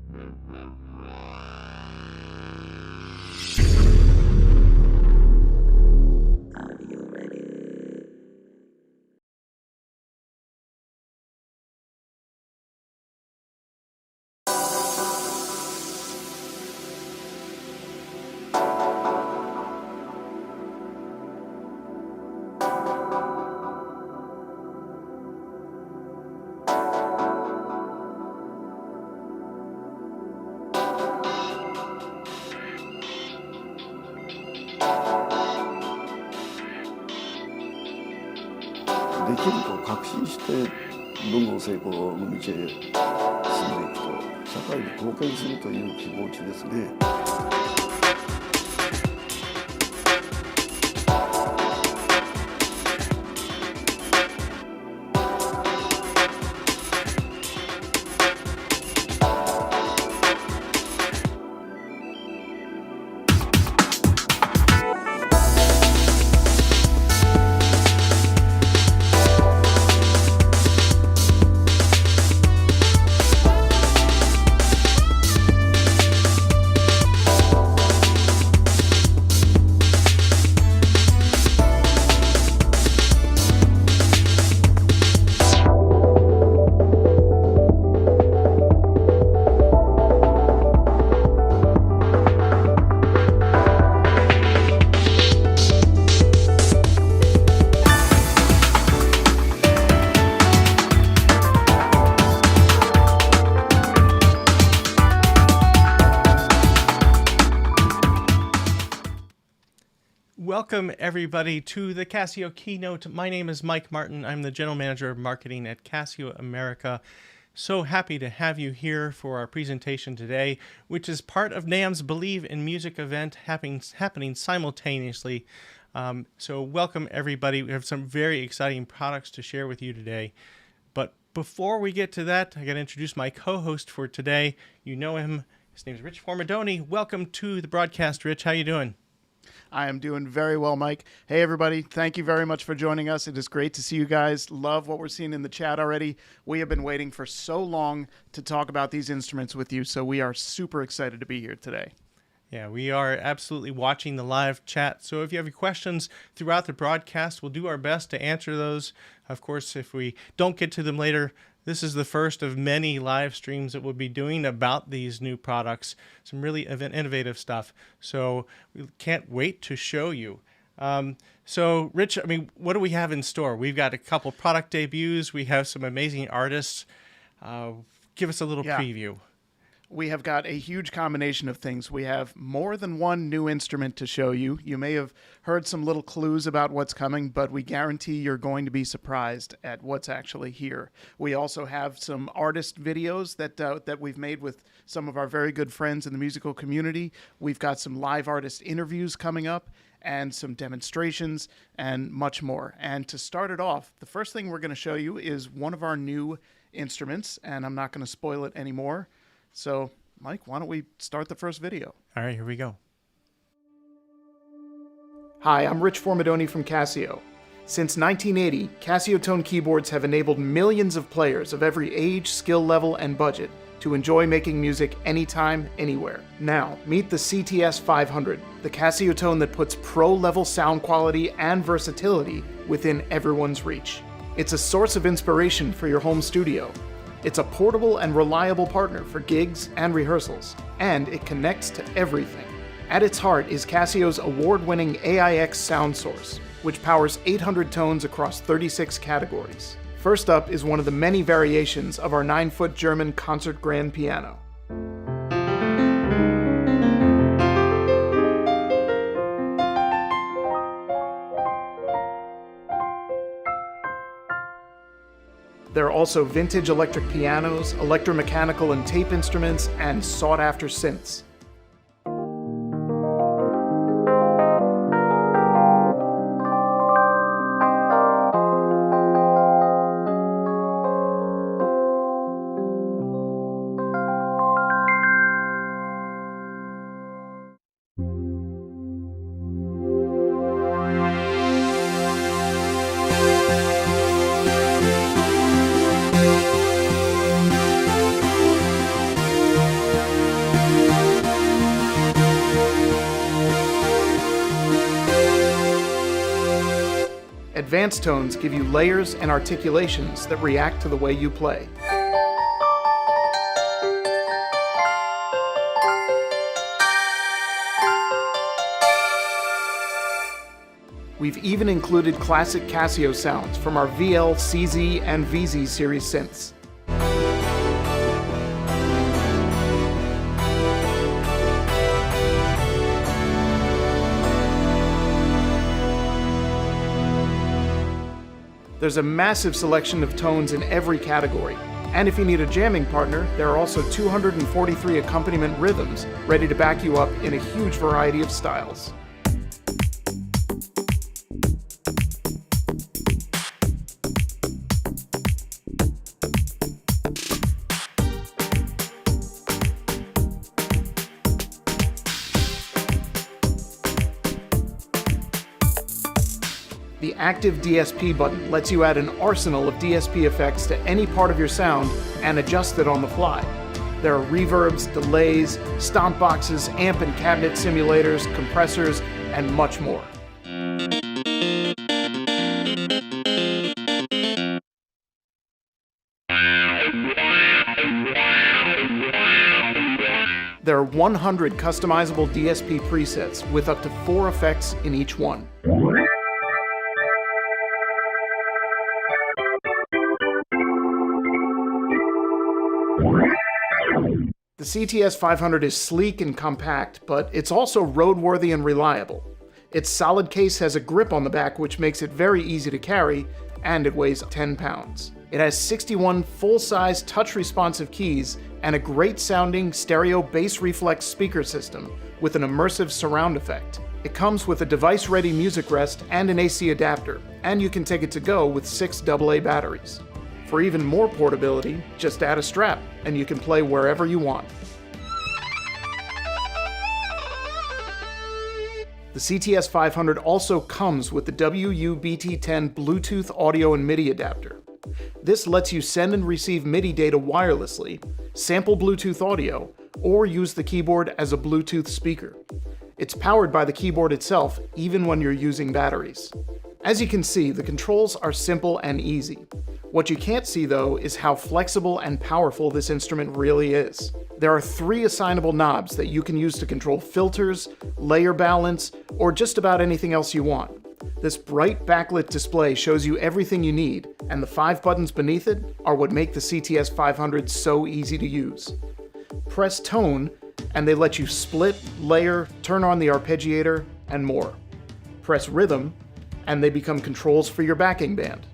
できると確信してどんどん成功の道へ進んでいくと社会に貢献するという気持ちですね。Welcome, everybody, to the Casio Keynote. My name is Mike Martin. I'm the General Manager of Marketing at Casio America. So happy to have you here for our presentation today, which is part of NAMM's Believe in Music event happening simultaneously. So welcome, everybody. We have some very exciting products to share with you today. But before we get to that, I got to introduce my co-host for today. You know him. His name is Rich Formidoni. Welcome to the broadcast, Rich. How you doing? I am doing very well, Mike. Hey, everybody. Thank you very much for joining us. It is great to see you guys. Love what we're seeing in the chat already. We have been waiting for so long to talk about these instruments with you, so we are super excited to be here today. Yeah, we are absolutely watching the live chat. So if you have any questions throughout the broadcast, we'll do our best to answer those. Of course, if we don't get to them later, this is the first of many live streams that we'll be doing about these new products. Some really innovative stuff. So we can't wait to show you. So Rich, I mean, what do we have in store? We've got a couple product debuts. We have some amazing artists. Give us a little preview. We have got a huge combination of things. We have more than one new instrument to show you. You may have heard some little clues about what's coming, but we guarantee you're going to be surprised at what's actually here. We also have some artist videos that we've made with some of our very good friends in the musical community. We've got some live artist interviews coming up and some demonstrations and much more. And to start it off, the first thing we're going to show you is one of our new instruments, and I'm not going to spoil it anymore. So, Mike, why don't we start the first video? All right, here we go. Hi, I'm Rich Formidoni from Casio. Since 1980, Casiotone keyboards have enabled millions of players of every age, skill level, and budget to enjoy making music anytime, anywhere. Now, meet the CTS-500, the Casiotone that puts pro-level sound quality and versatility within everyone's reach. It's a source of inspiration for your home studio. It's a portable and reliable partner for gigs and rehearsals, and it connects to everything. At its heart is Casio's award-winning AIX sound source, which powers 800 tones across 36 categories. First up is one of the many variations of our 9-foot German concert grand piano. There are also vintage electric pianos, electromechanical and tape instruments, and sought-after synths. advanced tones give you layers and articulations that react to the way you play. We've even included classic Casio sounds from our VL, CZ, and VZ series synths. There's a massive selection of tones in every category. And if you need a jamming partner, there are also 243 accompaniment rhythms ready to back you up in a huge variety of styles. The active DSP button lets you add an arsenal of DSP effects to any part of your sound and adjust it on the fly. There are reverbs, delays, stomp boxes, amp and cabinet simulators, compressors, and much more. There are 100 customizable DSP presets with up to 4 effects in each one. The CTS-500 is sleek and compact, but it's also roadworthy and reliable. Its solid case has a grip on the back which makes it very easy to carry, and it weighs 10 pounds. It has 61 full-size touch-responsive keys and a great-sounding stereo bass reflex speaker system with an immersive surround effect. It comes with a device-ready music rest and an AC adapter, and you can take it to go with 6 AA batteries. For even more portability, just add a strap, and you can play wherever you want. The CTS-500 also comes with the WU-BT10 Bluetooth audio and MIDI adapter. This lets you send and receive MIDI data wirelessly, sample Bluetooth audio, or use the keyboard as a Bluetooth speaker. It's powered by the keyboard itself, even when you're using batteries. As you can see, the controls are simple and easy. What you can't see, though, is how flexible and powerful this instrument really is. There are 3 assignable knobs that you can use to control filters, layer balance, or just about anything else you want. This bright backlit display shows you everything you need, and the 5 buttons beneath it are what make the CTS-500 so easy to use. Press tone, and they let you split, layer, turn on the arpeggiator, and more. Press rhythm, and they become controls for your backing band.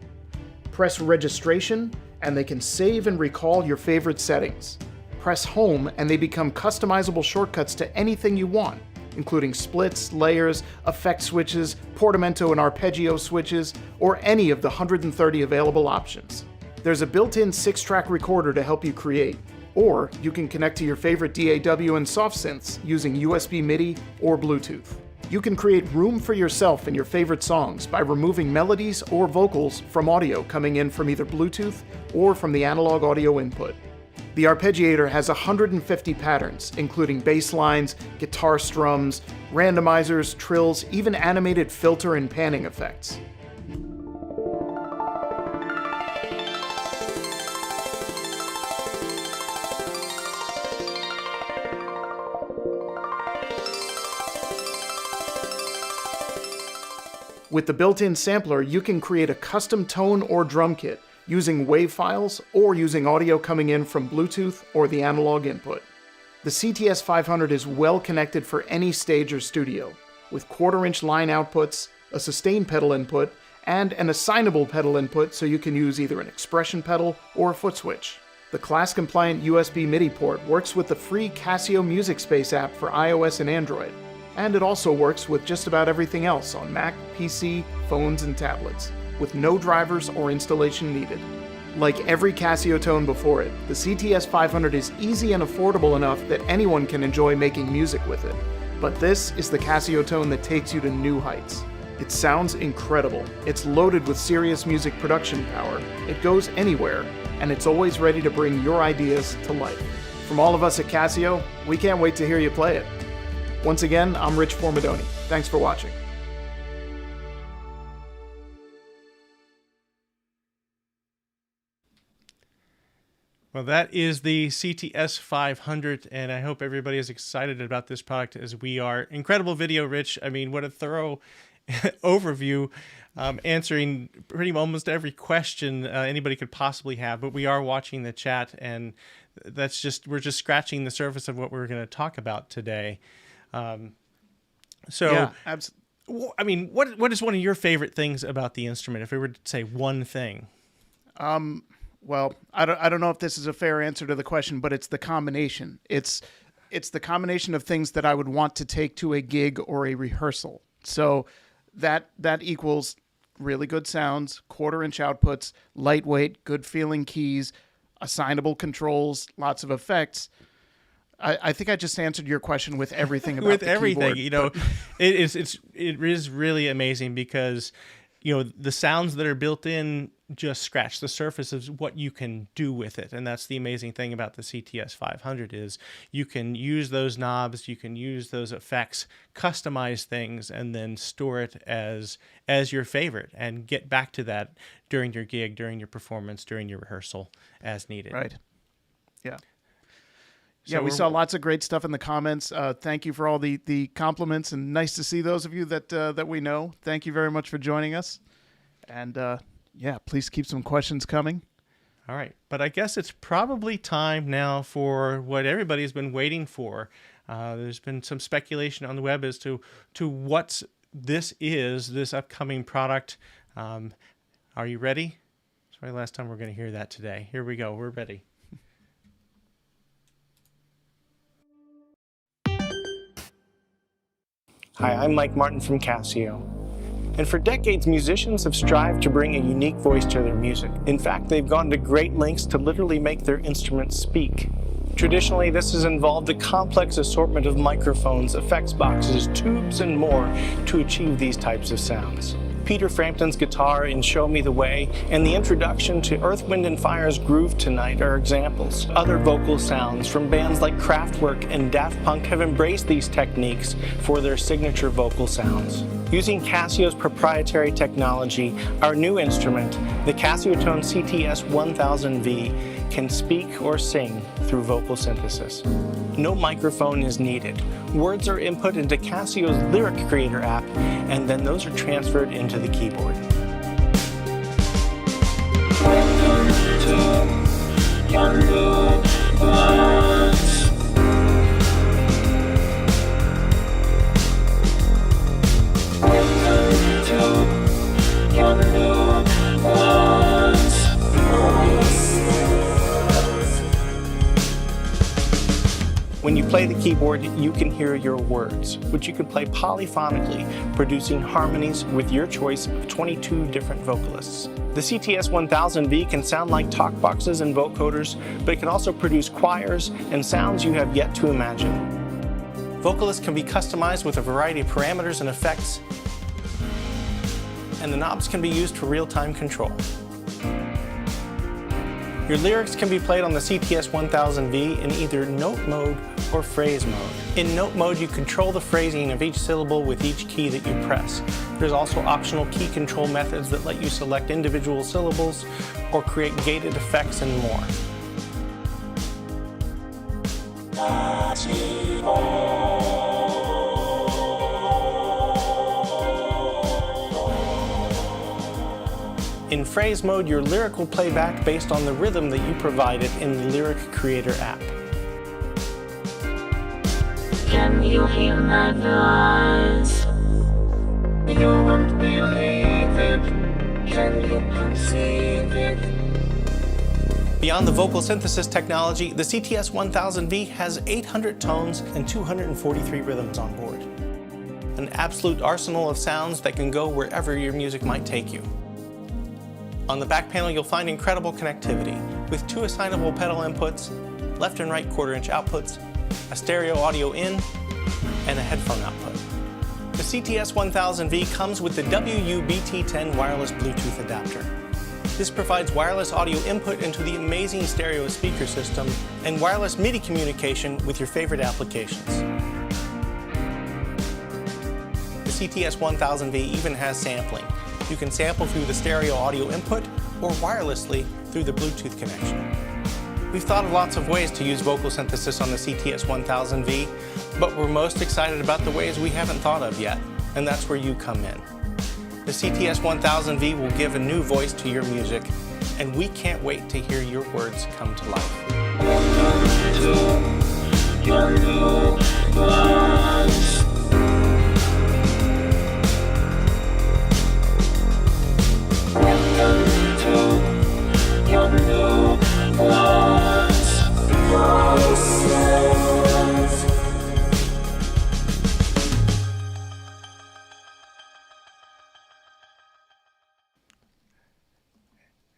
Press registration, and they can save and recall your favorite settings. Press home, and they become customizable shortcuts to anything you want, including splits, layers, effect switches, portamento and arpeggio switches, or any of the 130 available options. There's a built-in 6-track recorder to help you create, or you can connect to your favorite DAW and soft synths using USB MIDI or Bluetooth. You can create room for yourself in your favorite songs by removing melodies or vocals from audio coming in from either Bluetooth or from the analog audio input. The arpeggiator has 150 patterns, including bass lines, guitar strums, randomizers, trills, even animated filter and panning effects. With the built-in sampler, you can create a custom tone or drum kit using WAV files or using audio coming in from Bluetooth or the analog input. The CTS-500 is well connected for any stage or studio, with 1/4-inch line outputs, a sustain pedal input, and an assignable pedal input so you can use either an expression pedal or a foot switch. The class-compliant USB MIDI port works with the free Casio Music Space app for iOS and Android. And it also works with just about everything else on Mac, PC, phones, and tablets, with no drivers or installation needed. Like every Casiotone before it, the CTS-500 is easy and affordable enough that anyone can enjoy making music with it. But this is the Casiotone that takes you to new heights. It sounds incredible. It's loaded with serious music production power. It goes anywhere, and it's always ready to bring your ideas to life. From all of us at Casio, we can't wait to hear you play it. Once again, I'm Rich Formidoni. Thanks for watching. Well, that is the CTS-500, and I hope everybody is excited about this product as we are. Incredible video, Rich. I mean, what a thorough overview, answering pretty much almost every question anybody could possibly have. But we are watching the chat, and we're just scratching the surface of what we're going to talk about today. Yeah, absolutely. I mean, what is one of your favorite things about the instrument? If we were to say one thing. Well, I don't know if this is a fair answer to the question, but it's the combination. It's the combination of things that I would want to take to a gig or a rehearsal. So that equals really good sounds, 1/4-inch outputs, lightweight, good feeling keys, assignable controls, lots of effects. I think I just answered your question with everything about the everything. keyboard, It is really amazing because the sounds that are built in just scratch the surface of what you can do with it. And that's the amazing thing about the CTS-500 is you can use those knobs, you can use those effects, customize things, and then store it as your favorite and get back to that during your gig, during your performance, during your rehearsal as needed. Right. Yeah. So Yeah, we saw lots of great stuff in the comments. Thank you for all the compliments, and nice to see those of you that we know. Thank you very much for joining us. And yeah, please keep some questions coming. All right, but I guess it's probably time now for what everybody's been waiting for. There's been some speculation on the web as to what this upcoming product. Are you ready? Sorry, last time we're going to hear that today. Here we go. We're ready. Hi, I'm Mike Martin from Casio. And for decades, musicians have strived to bring a unique voice to their music. In fact, they've gone to great lengths to literally make their instruments speak. Traditionally, this has involved a complex assortment of microphones, effects boxes, tubes, and more to achieve these types of sounds. Peter Frampton's guitar in Show Me the Way and the introduction to Earth, Wind & Fire's Groove Tonight are examples. Other vocal sounds from bands like Kraftwerk and Daft Punk have embraced these techniques for their signature vocal sounds. Using Casio's proprietary technology, our new instrument, the Casiotone CTS-1000V, can speak or sing through vocal synthesis. No microphone is needed. Words are input into Casio's Lyric Creator app, and then those are transferred into the keyboard. When you play the keyboard, you can hear your words, which you can play polyphonically, producing harmonies with your choice of 22 different vocalists. The CTS-1000V can sound like talk boxes and vocoders, but it can also produce choirs and sounds you have yet to imagine. Vocalist can be customized with a variety of parameters and effects, and the knobs can be used for real-time control. Your lyrics can be played on the CTS-1000V in either note mode or phrase mode. In note mode, you control the phrasing of each syllable with each key that you press. There's also optional key control methods that let you select individual syllables or create gated effects and more. In phrase mode, your lyric will play back based on the rhythm that you provided in the Lyric Creator app. Can you hear my voice? You won't believe it. Can you conceive it? Beyond the vocal synthesis technology, the CTS-1000V has 800 tones and 243 rhythms on board. An absolute arsenal of sounds that can go wherever your music might take you. On the back panel, you'll find incredible connectivity with 2 assignable pedal inputs, left and right 1/4-inch outputs, a stereo audio in, and a headphone output. The CTS-1000V comes with the WU-BT10 wireless Bluetooth adapter. This provides wireless audio input into the amazing stereo speaker system and wireless MIDI communication with your favorite applications. The CTS-1000V even has sampling. You can sample through the stereo audio input or wirelessly through the Bluetooth connection. We've thought of lots of ways to use vocal synthesis on the CTS-1000V, but we're most excited about the ways we haven't thought of yet, and that's where you come in. The CTS-1000V will give a new voice to your music, and we can't wait to hear your words come to life. Your new voice. Welcome to your new voice. Voices.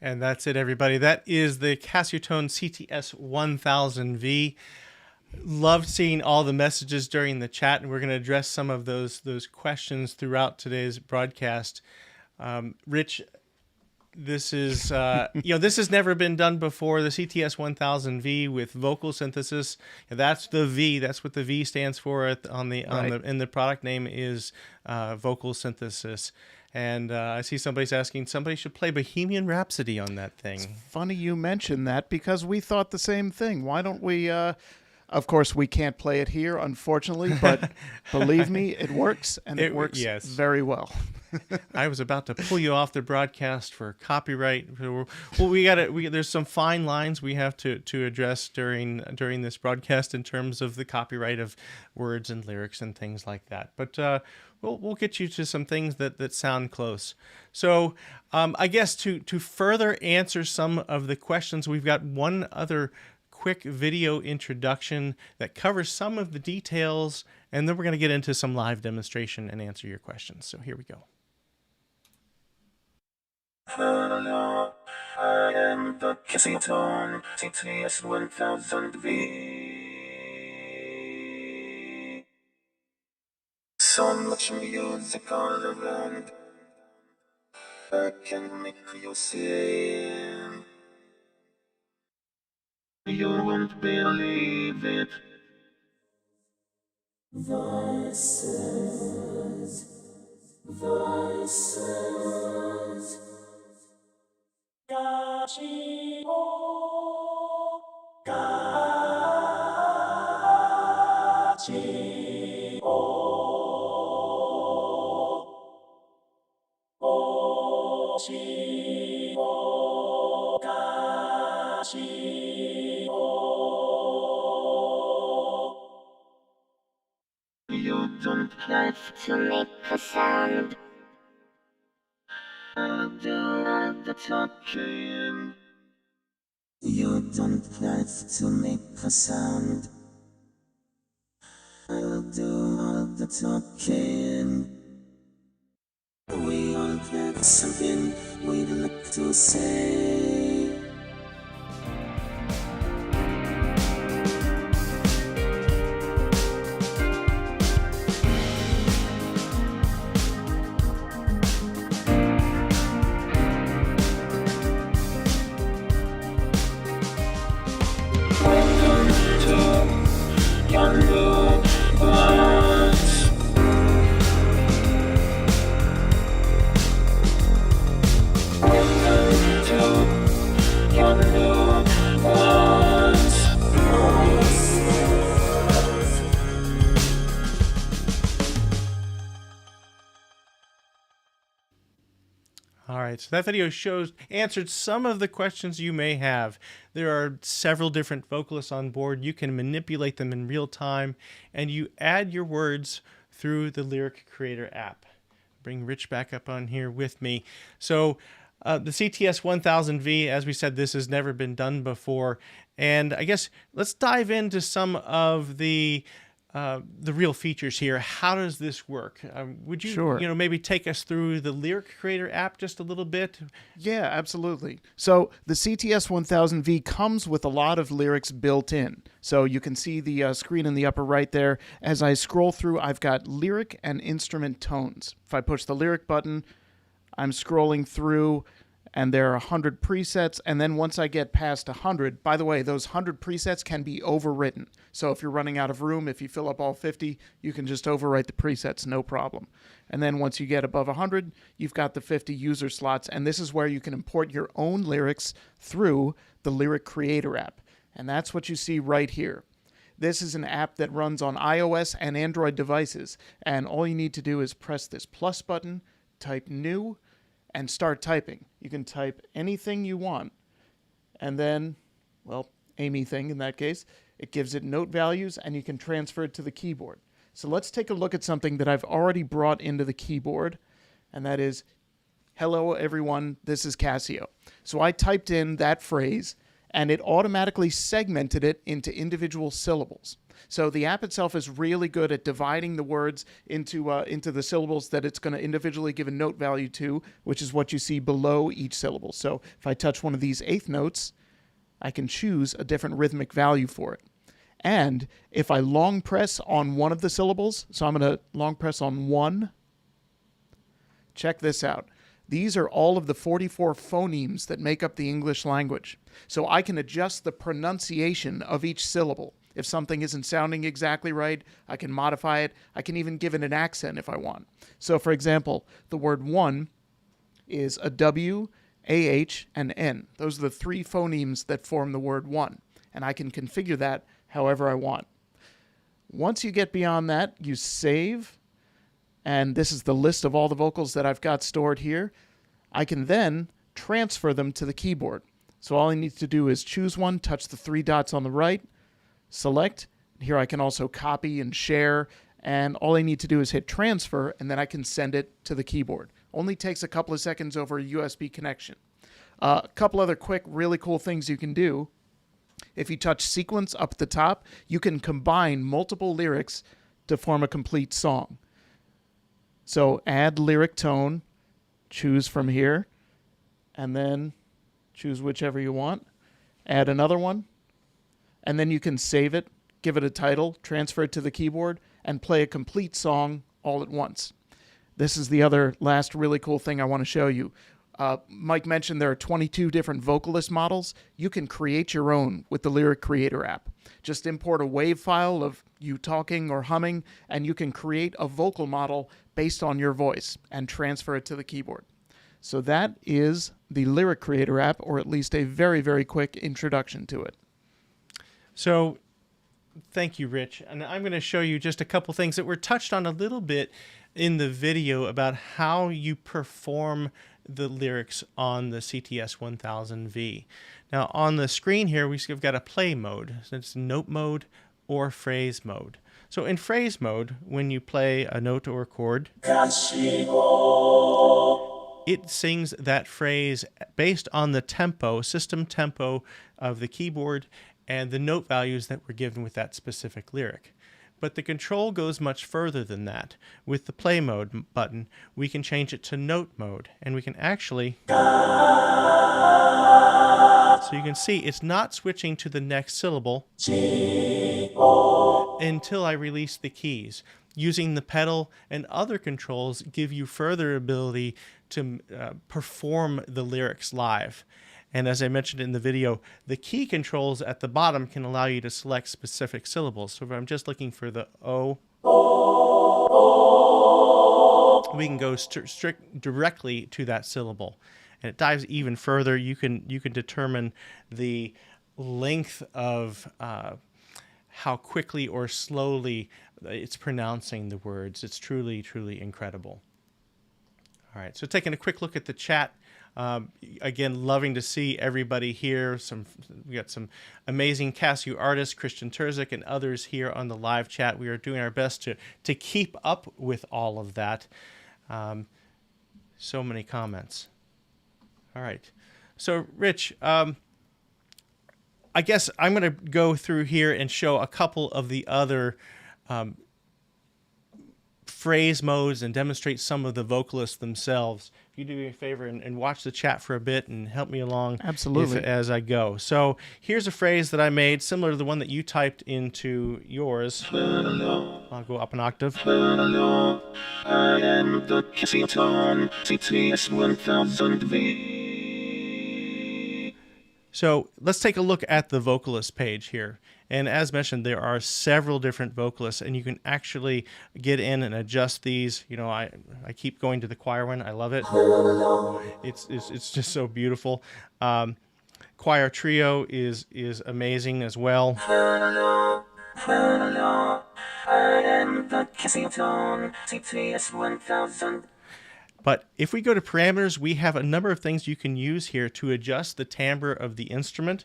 And that's it, everybody. That is the Casiotone CTS-1000V. Loved seeing all the messages during the chat, and we're going to address some of those questions throughout today's broadcast. Rich, this is this has never been done before. The CTS-1000V with vocal synthesis. That's the V. That's what the V stands for. And the product name is vocal synthesis. And I see somebody's asking, somebody should play Bohemian Rhapsody on that thing. It's funny you mentioned that because we thought the same thing. Why don't we, of course, we can't play it here, unfortunately, but believe me, it works, and it works very well. I was about to pull you off the broadcast for copyright. Well, there's some fine lines we have to address during this broadcast in terms of the copyright of words and lyrics and things like that. But we'll get you to some things that sound close. So I guess to further answer some of the questions, we've got one other quick video introduction that covers some of the details, and then we're going to get into some live demonstration and answer your questions. So here we go. Hello, I am the Casiotone CTS-1000V. So much music all around, I can make you sing. You won't believe it. Voices, voices. Casio, Casio, Casio. You don't have to make a sound. I'll do all the talking. You don't have to make a sound. I'll do all the talking. We all have something we'd like to say. All right, so that video answered some of the questions you may have. There are several different vocalists on board. You can manipulate them in real time, and you add your words through the Lyric Creator app. Bring Rich back up on here with me. So the CTS-1000V, as we said, this has never been done before. And I guess let's dive into some of the real features here. How does this work? Would you, maybe take us through the Lyric Creator app just a little bit? Yeah, absolutely. So the CTS-1000V comes with a lot of lyrics built in. So you can see the screen in the upper right there. As I scroll through, I've got lyric and instrument tones. If I push the lyric button, I'm scrolling through, and there are 100 presets, and then once I get past 100, by the way, those 100 presets can be overwritten. So if you're running out of room, if you fill up all 50, you can just overwrite the presets, no problem. And then once you get above 100, you've got the 50 user slots, and this is where you can import your own lyrics through the Lyric Creator app. And that's what you see right here. This is an app that runs on iOS and Android devices, and all you need to do is press this plus button, type new, and start typing. You can type anything you want, and then, well, anything in that case. It gives it note values, and you can transfer it to the keyboard. So let's take a look at something that I've already brought into the keyboard, and that is, hello everyone, this is Casio. So I typed in that phrase, and it automatically segmented it into individual syllables. So the app itself is really good at dividing the words into the syllables that it's going to individually give a note value to, which is what you see below each syllable. So if I touch one of these eighth notes, I can choose a different rhythmic value for it. And if I long press on one of the syllables, so I'm going to long press on one, check this out. These are all of the 44 phonemes that make up the English language. So I can adjust the pronunciation of each syllable. If something isn't sounding exactly right, I can modify it. I can even give it an accent if I want. So for example, the word one is a W, AH, and N. Those are the three phonemes that form the word one. And I can configure that however I want. Once you get beyond that, you save. And this is the list of all the vocals that I've got stored here. I can then transfer them to the keyboard. So all I need to do is choose one, touch the three dots on the right, select. Here I can also copy and share. And all I need to do is hit transfer, and then I can send it to the keyboard. Only takes a couple of seconds over a USB connection. A couple other quick, really cool things you can do. If you touch sequence up at the top, you can combine multiple lyrics to form a complete song. So add lyric tone, choose from here, and then choose whichever you want. Add another one, and then you can save it, give it a title, transfer it to the keyboard, and play a complete song all at once. This is the other last really cool thing I want to show you. Mike mentioned there are 22 different Vocalist models. You can create your own with the Lyric Creator app. Just import a WAV file of you talking or humming, and you can create a vocal model based on your voice and transfer it to the keyboard. So that is the Lyric Creator app, or at least a very, very quick introduction to it. So thank you, Rich. And I'm going to show you just a couple things that were touched on a little bit in the video about how you perform the lyrics on the CTS-1000V. Now on the screen here, we've got a play mode. So it's note mode or phrase mode. So in phrase mode, when you play a note or a chord, it sings that phrase based on the tempo, system tempo of the keyboard and the note values that were given with that specific lyric. But the control goes much further than that. With the play mode button, we can change it to note mode, and we can actually, so you can see it's not switching to the next syllable until I release the keys. Using the pedal and other controls give you further ability to perform the lyrics live. And as I mentioned in the video, the key controls at the bottom can allow you to select specific syllables. So if I'm just looking for the O, we can go directly to that syllable. And it dives even further. You can determine the length of how quickly or slowly it's pronouncing the words. It's truly, truly incredible. All right, so taking a quick look at the chat. Again, loving to see everybody here. We got some amazing Casio artists, Christian Terzic and others here on the live chat. We are doing our best to keep up with all of that. So many comments. All right. So, Rich, I guess I'm going to go through here and show a couple of the other phrase modes and demonstrate some of the vocalists themselves. If you do me a favor and watch the chat for a bit and help me along. Absolutely. As I go. So here's a phrase that I made similar to the one that you typed into yours. I'll go up an octave. I am the Casiotone CTS-1000V. So let's take a look at the vocalist page here. And as mentioned, there are several different vocalists, and you can actually get in and adjust these. You know, I keep going to the choir one. I love it. It's just so beautiful. choir trio is amazing as well. And the Casiotone CTS-1000. But if we go to parameters, we have a number of things you can use here to adjust the timbre of the instrument.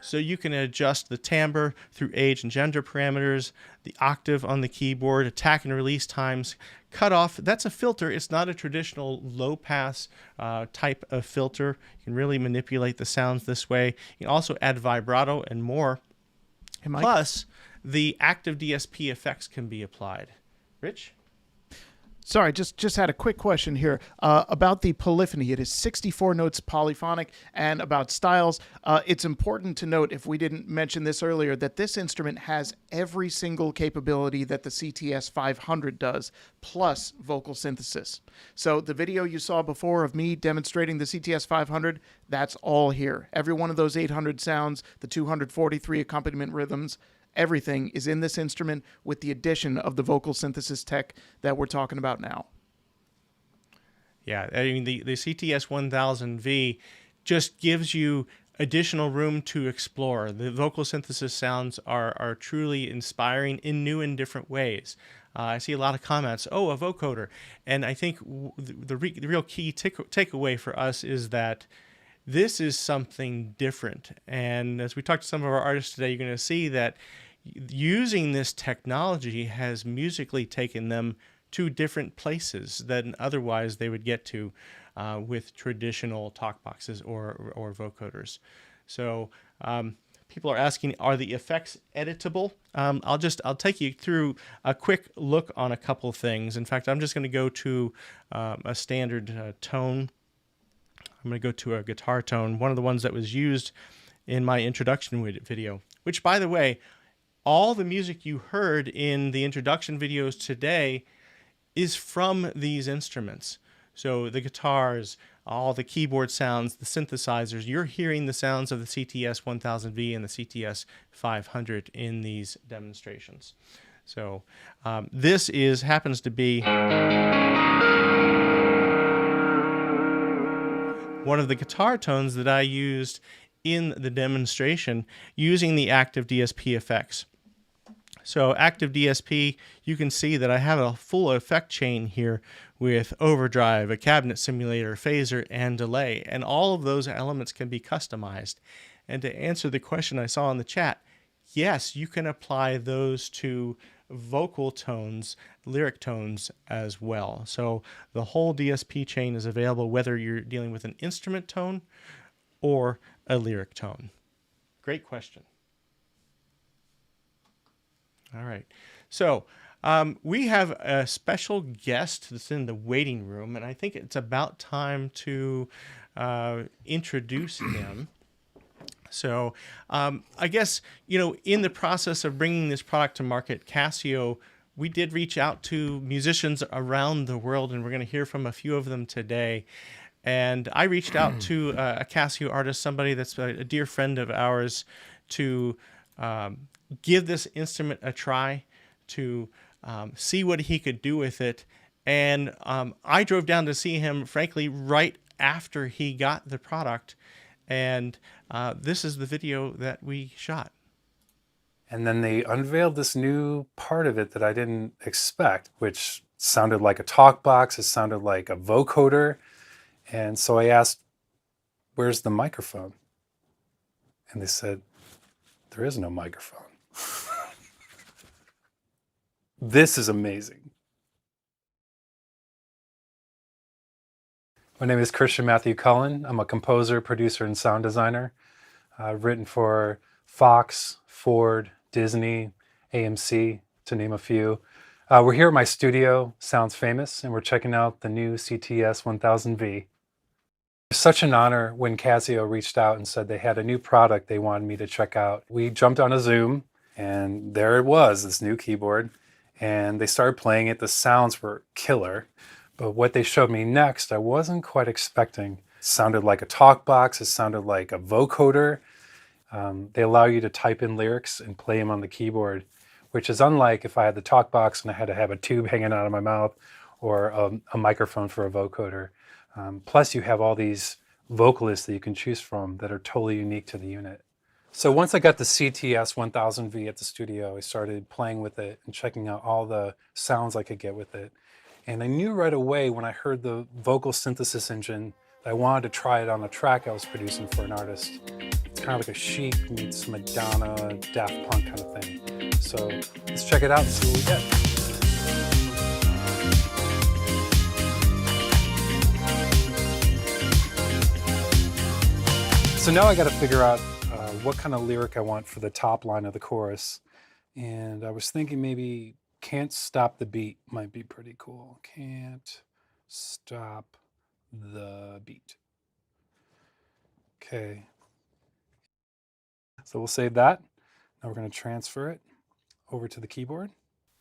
So you can adjust the timbre through age and gender parameters, the octave on the keyboard, attack and release times, cutoff. That's a filter. It's not a traditional low pass type of filter. You can really manipulate the sounds this way. You can also add vibrato and more. Plus, the active DSP effects can be applied. Rich? Sorry, just had a quick question here about the polyphony. It is 64 notes polyphonic, and about styles. It's important to note, if we didn't mention this earlier, that this instrument has every single capability that the CTS-500 does, plus vocal synthesis. So the video you saw before of me demonstrating the CTS-500, that's all here. Every one of those 800 sounds, the 243 accompaniment rhythms, everything is in this instrument with the addition of the vocal synthesis tech that we're talking about now. Yeah, I mean, the CTS-1000V just gives you additional room to explore. The vocal synthesis sounds are truly inspiring in new and different ways. I see a lot of comments, oh, a vocoder. And I think the real key takeaway for us is that this is something different. And as we talk to some of our artists today, you're going to see that using this technology has musically taken them to different places than otherwise they would get to with traditional talk boxes or vocoders. So people are asking, are the effects editable? I'll take you through a quick look on a couple things. In fact, I'm just going to go to a standard tone. I'm going to go to a guitar tone, one of the ones that was used in my introduction video, which, by the way, all the music you heard in the introduction videos today is from these instruments. So the guitars, all the keyboard sounds, the synthesizers, you're hearing the sounds of the CTS-1000V and the CTS-500 in these demonstrations. So this happens to be one of the guitar tones that I used in the demonstration using the active DSP effects. So active DSP, you can see that I have a full effect chain here with overdrive, a cabinet simulator, phaser, and delay. And all of those elements can be customized. And to answer the question I saw in the chat, yes, you can apply those to vocal tones, lyric tones as well. So the whole DSP chain is available whether you're dealing with an instrument tone or a lyric tone. Great question. All right. So we have a special guest that's in the waiting room, and I think it's about time to introduce him. So I guess, in the process of bringing this product to market, Casio, we did reach out to musicians around the world, and we're going to hear from a few of them today. And I reached out to a Casio artist, somebody that's a dear friend of ours, to give this instrument a try, to see what he could do with it. And I drove down to see him, frankly, right after he got the product. And this is the video that we shot. And then they unveiled this new part of it that I didn't expect, which sounded like a talk box. It sounded like a vocoder. And so I asked, where's the microphone? And they said, there is no microphone. This is amazing. My name is Christian Matthew Cullen. I'm a composer, producer, and sound designer. I've written for Fox, Ford, Disney, AMC, to name a few. We're here at my studio, Sounds Famous, and we're checking out the new CTS-1000V. It's such an honor when Casio reached out and said they had a new product they wanted me to check out. We jumped on a Zoom, and there it was, this new keyboard, and they started playing it. The sounds were killer, but what they showed me next, I wasn't quite expecting. It sounded like a talk box. It sounded like a vocoder. They allow you to type in lyrics and play them on the keyboard, which is unlike if I had the talk box and I had to have a tube hanging out of my mouth or a microphone for a vocoder. Plus, you have all these vocalists that you can choose from that are totally unique to the unit. So once I got the CTS-1000V at the studio, I started playing with it and checking out all the sounds I could get with it. And I knew right away when I heard the vocal synthesis engine that I wanted to try it on a track I was producing for an artist. It's kind of like a Chic meets Madonna, Daft Punk kind of thing. So let's check it out and see what we get. So now I got to figure out what kind of lyric I want for the top line of the chorus. And I was thinking maybe "Can't Stop the Beat" might be pretty cool. Can't stop the beat. Okay. So we'll save that. Now we're going to transfer it over to the keyboard.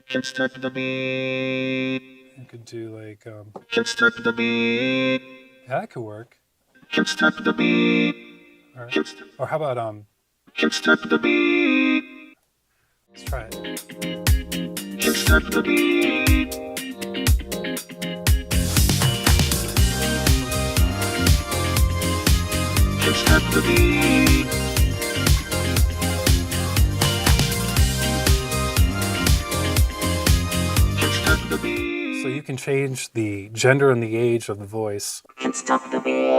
Can't stop the beat. You could do like... Can't stop the beat. yeah, that could work. Can't stop the beat. Or how about... Can't stop the beat. let's try it. Can't stop the beat. Can't stop the beat. Can't stop the beat. So you can change the gender and the age of the voice. Can't stop the beat.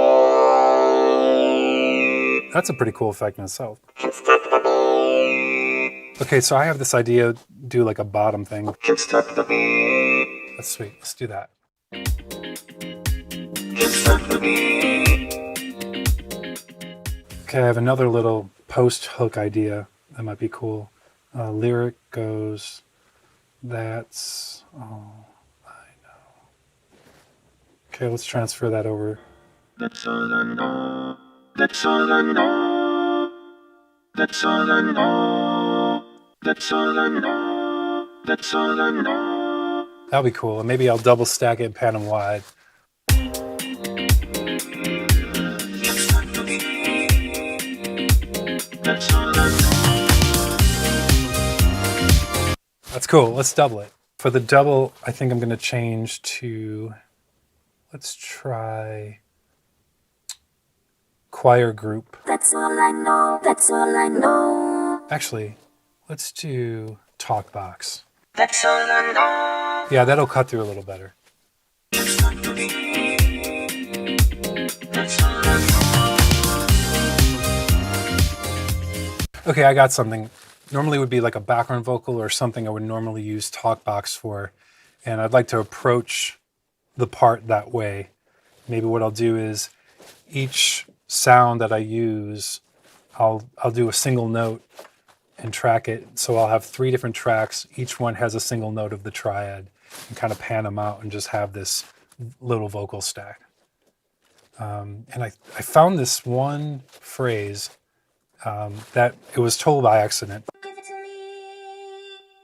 That's a pretty cool effect in itself. Can't stop the beat. Okay, so I have this idea, do like a bottom thing. Can't stop the beat. That's sweet, let's do that. Can't stop the beat. Okay, I have another little post hook idea that might be cool. Lyric goes, "That's all I know." Okay, let's transfer that over. That's all I know. That's all I know. That's all I know. That's all I know. That's all I know. That'll be cool. And maybe I'll double stack it and pan them wide. That's all I know. That's cool. Let's double it. For the double, I think I'm going to change to, let's try choir group. That's all I know. That's all I know. Actually, let's do talk box. That's all I know. Yeah, that'll cut through a little better. That's all I know. Okay, I got something. Normally it would be like a background vocal or something I would normally use TalkBox for. And I'd like to approach the part that way. Maybe what I'll do is each sound that I use, I'll do a single note and track it. So I'll have 3 different tracks. Each one has a single note of the triad and kind of pan them out and just have this little vocal stack. And I found this one phrase that it was told by accident. Give it to me.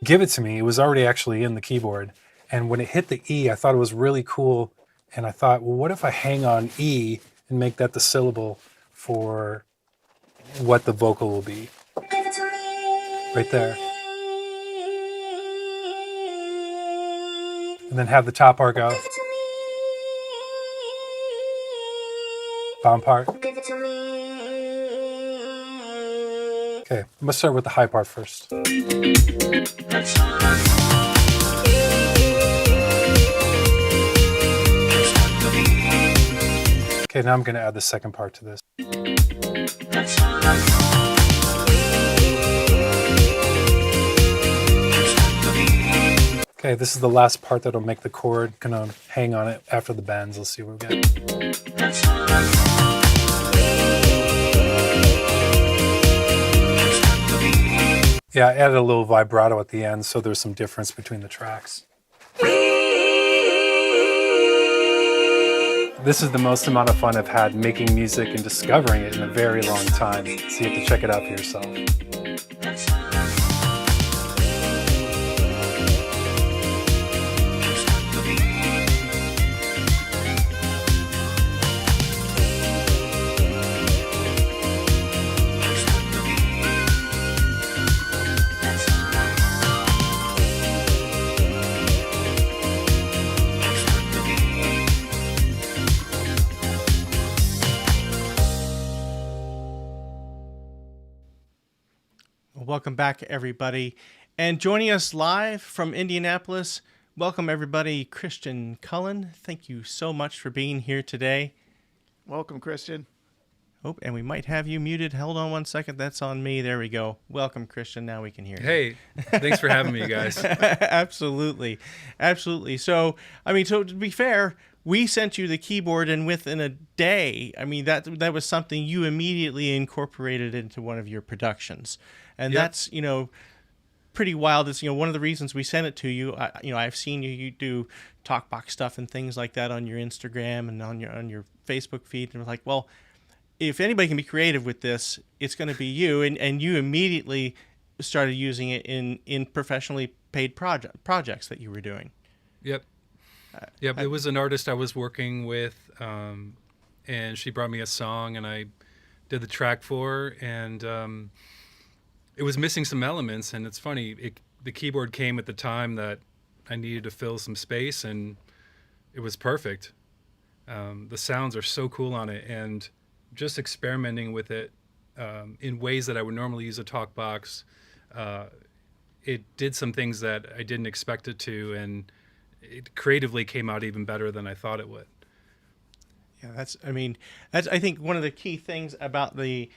Give it to me. It was already actually in the keyboard. And when it hit the E, I thought it was really cool. And I thought, well, what if I hang on E and make that the syllable for what the vocal will be? Give it to me. Right there. And then have the top part go. Give it to me. Bottom part. Give it to me. Okay, I'm gonna start with the high part first. That's all I know. Okay, now I'm gonna add the second part to this. That's all I know. Okay, this is the last part that'll make the chord. Gonna hang on it after the bends. Let's see what we get. That's all I know. Yeah, I added a little vibrato at the end, so there's some difference between the tracks. This is the most amount of fun I've had making music and discovering it in a very long time. So you have to check it out for yourself. That's all I know. Welcome back, everybody. And joining us live from Indianapolis, welcome, everybody, Christian Cullen. Thank you so much for being here today. Welcome, Christian. Oh, and we might have you muted. Hold on one second. That's on me. There we go. Welcome, Christian. Now we can hear you. Hey, thanks for having me, guys. Absolutely. Absolutely. So, so to be fair, we sent you the keyboard, and within a day, that was something you immediately incorporated into one of your productions. And Yep. that's, pretty wild. It's, one of the reasons we sent it to you. I've seen you do TalkBox stuff and things like that on your Instagram and on your Facebook feed. And we're like, well, if anybody can be creative with this, it's going to be you. And you immediately started using it in professionally paid projects that you were doing. Yep. It was an artist I was working with, and she brought me a song, and I did the track for her, and it was missing some elements. And it's funny, the keyboard came at the time that I needed to fill some space, and it was perfect. The sounds are so cool on it, and just experimenting with it in ways that I would normally use a TalkBox, it did some things that I didn't expect it to, and it creatively came out even better than I thought it would. Yeah, that's I think one of the key things about the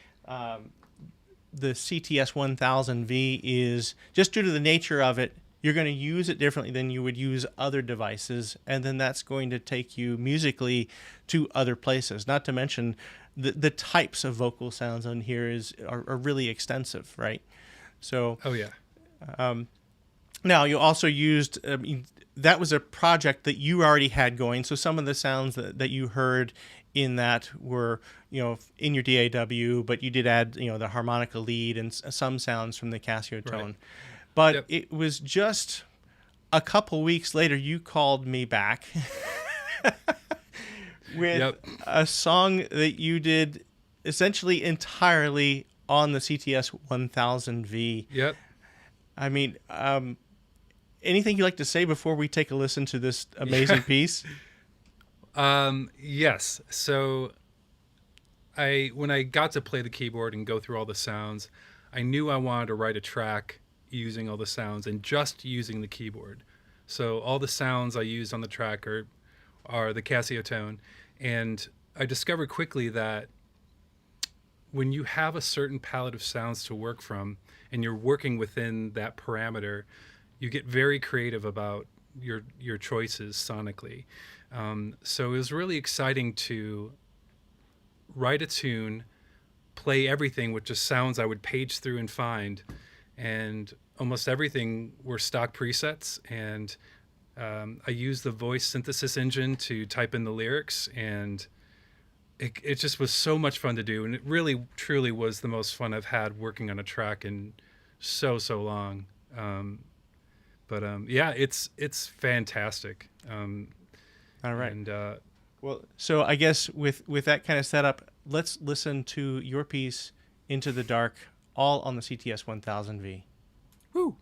CTS-1000V is just due to the nature of it, you're going to use it differently than you would use other devices, and then that's going to take you musically to other places. Not to mention the types of vocal sounds on here are really extensive, right? So, Oh yeah. Now you also used that was a project that you already had going. So some of the sounds that you heard in that were in your DAW, but you did add the harmonica lead and some sounds from the Casiotone. Right. But Yep. It was just a couple weeks later you called me back with Yep. a song that you did essentially entirely on the CTS-1000V. Yep. Anything you'd like to say before we take a listen to this amazing piece? Yes. So when I got to play the keyboard and go through all the sounds, I knew I wanted to write a track using all the sounds and just using the keyboard. So all the sounds I used on the track are the Casiotone. And I discovered quickly that when you have a certain palette of sounds to work from and you're working within that parameter, you get very creative about your choices sonically. So it was really exciting to write a tune, play everything with just sounds I would page through and find, and almost everything were stock presets. And I used the voice synthesis engine to type in the lyrics, and it just was so much fun to do. And it really, truly was the most fun I've had working on a track in so long. Yeah, it's fantastic. All right. And Well, so I guess with that kind of setup, let's listen to your piece, Into the Dark, all on the CTS-1000V. woo.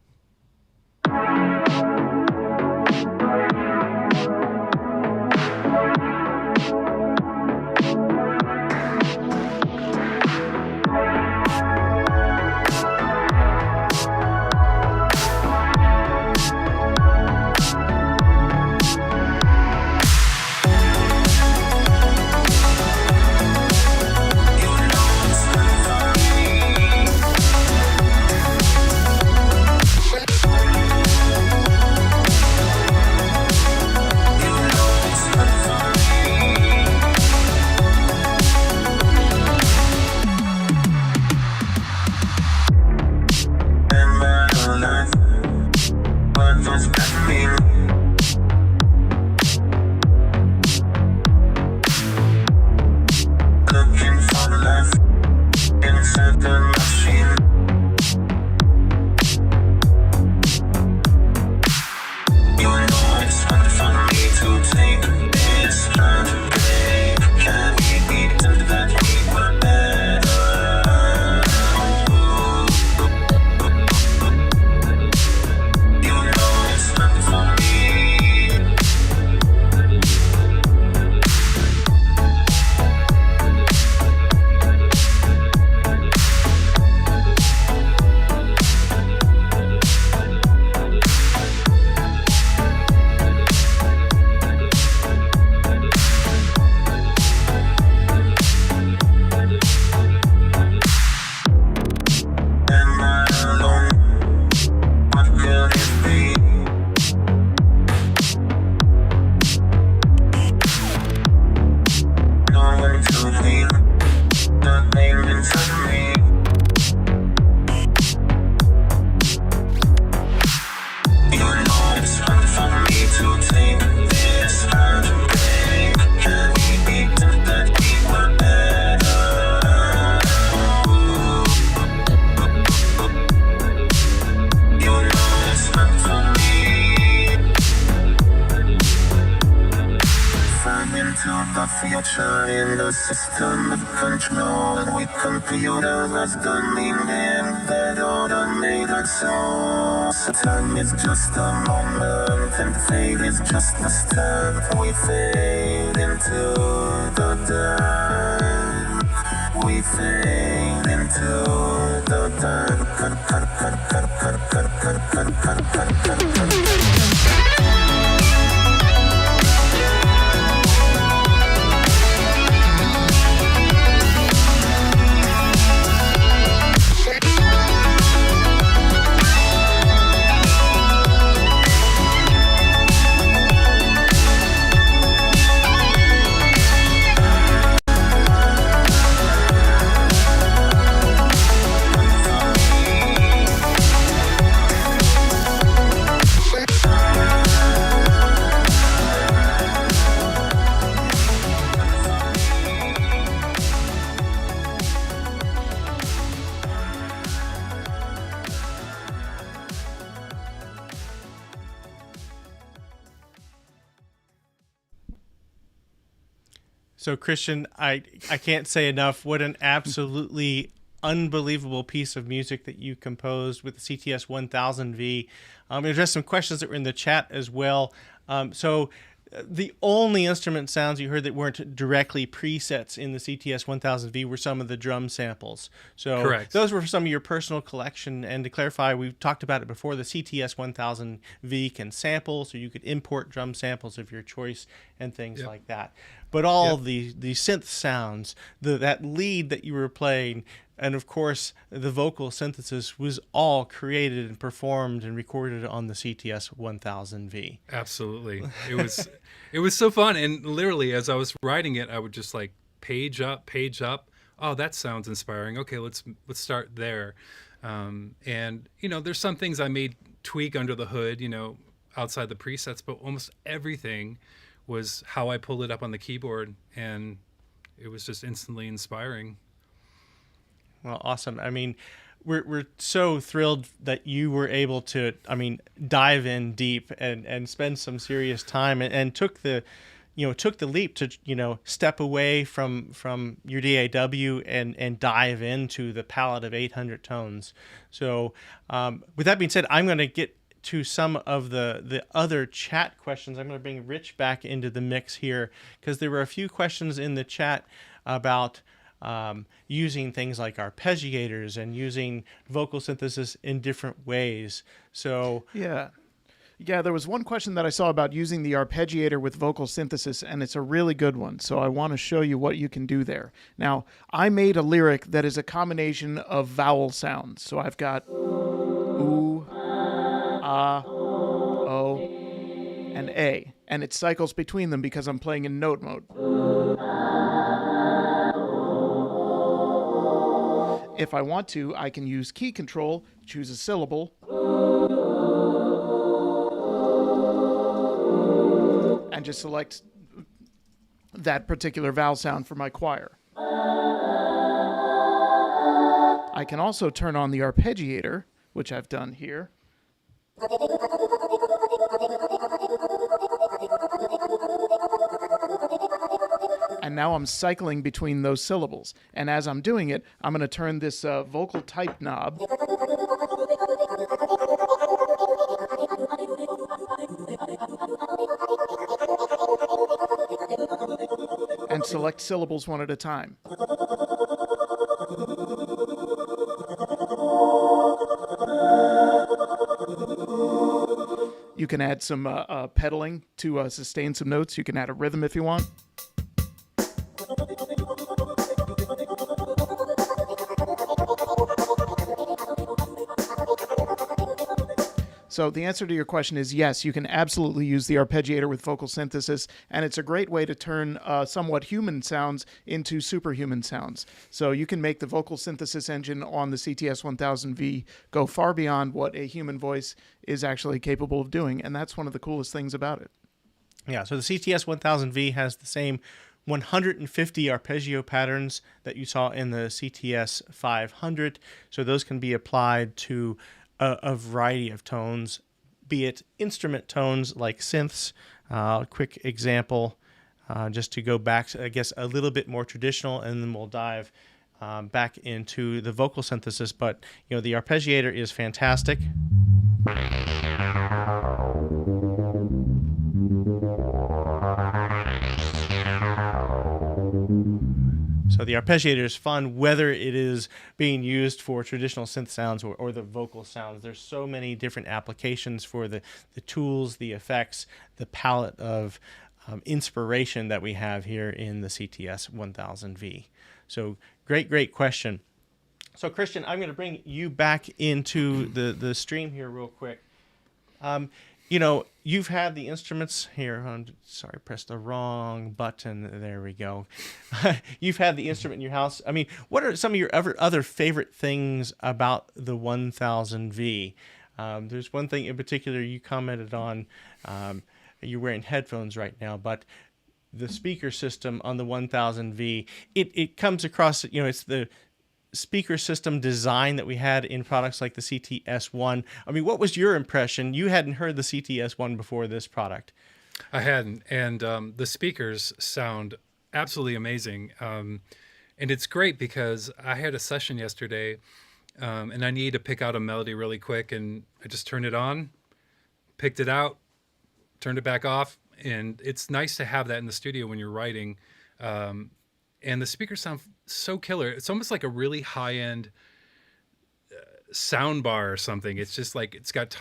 system of control, and with computers as the meaning that automated soul. So time is just a moment, and fate is just a step. We fade into the dark. We fade into the dark. So Christian, I can't say enough what an absolutely unbelievable piece of music that you composed with the CTS-1000V. I'm going to address some questions that were in the chat as well. So the only instrument sounds you heard that weren't directly presets in the CTS-1000V were some of the drum samples. So Correct. Those were some of your personal collection. And to clarify, we've talked about it before, the CTS-1000V can sample, so you could import drum samples of your choice and things like that. But all the synth sounds, that lead that you were playing, and of course the vocal synthesis was all created and performed and recorded on the CTS-1000V. Absolutely. It was so fun. And literally, as I was writing it, I would just like page up. Oh, that sounds inspiring. Okay, let's start there. And there's some things I may tweak under the hood, outside the presets, but almost everything was how I pulled it up on the keyboard, and it was just instantly inspiring. Well, awesome. I mean, we're so thrilled that you were able to, dive in deep and spend some serious time and took the leap to, step away from your DAW and dive into the palette of 800 tones. So with that being said, I'm going to get to some of the other chat questions. I'm going to bring Rich back into the mix here because there were a few questions in the chat about using things like arpeggiators and using vocal synthesis in different ways. So Yeah, there was one question that I saw about using the arpeggiator with vocal synthesis, and it's a really good one. So I want to show you what you can do there. Now, I made a lyric that is a combination of vowel sounds. So I've got ooh, ah, o, and a, and it cycles between them because I'm playing in note mode. If I want to, I can use key control, choose a syllable, and just select that particular vowel sound for my choir. I can also turn on the arpeggiator, which I've done here. And now I'm cycling between those syllables. And as I'm doing it, I'm going to turn this vocal type knob and select syllables one at a time. You can add some pedaling to sustain some notes. You can add a rhythm if you want. So the answer to your question is yes, you can absolutely use the arpeggiator with vocal synthesis, and it's a great way to turn somewhat human sounds into superhuman sounds. So you can make the vocal synthesis engine on the CTS-1000V go far beyond what a human voice is actually capable of doing, and that's one of the coolest things about it. Yeah, so the CTS-1000V has the same 150 arpeggio patterns that you saw in the CTS-500, so those can be applied to a variety of tones, be it instrument tones like synths. Quick example, just to go back, I guess, a little bit more traditional, and then we'll dive back into the vocal synthesis. But, the arpeggiator is fantastic. So the arpeggiator is fun, whether it is being used for traditional synth sounds or the vocal sounds. There's so many different applications for the tools, the effects, the palette of inspiration that we have here in the CTS-1000V. So great question. So Christian, I'm going to bring you back into the stream here real quick. You've had the instruments here. Sorry, I pressed the wrong button. There we go. You've had the instrument in your house. I mean, what are some of your other favorite things about the 1000V? There's one thing in particular you commented on. You're wearing headphones right now, but the speaker system on the 1000V, it comes across, it's the speaker system design that we had in products like the CTS-1. I mean, what was your impression? You hadn't heard the CTS-1 before this product. I hadn't, and the speakers sound absolutely amazing. And it's great because I had a session yesterday, and I needed to pick out a melody really quick, and I just turned it on, picked it out, turned it back off, and it's nice to have that in the studio when you're writing. And the speakers sound so killer. It's almost like a really high-end sound bar or something. It's just like, it's got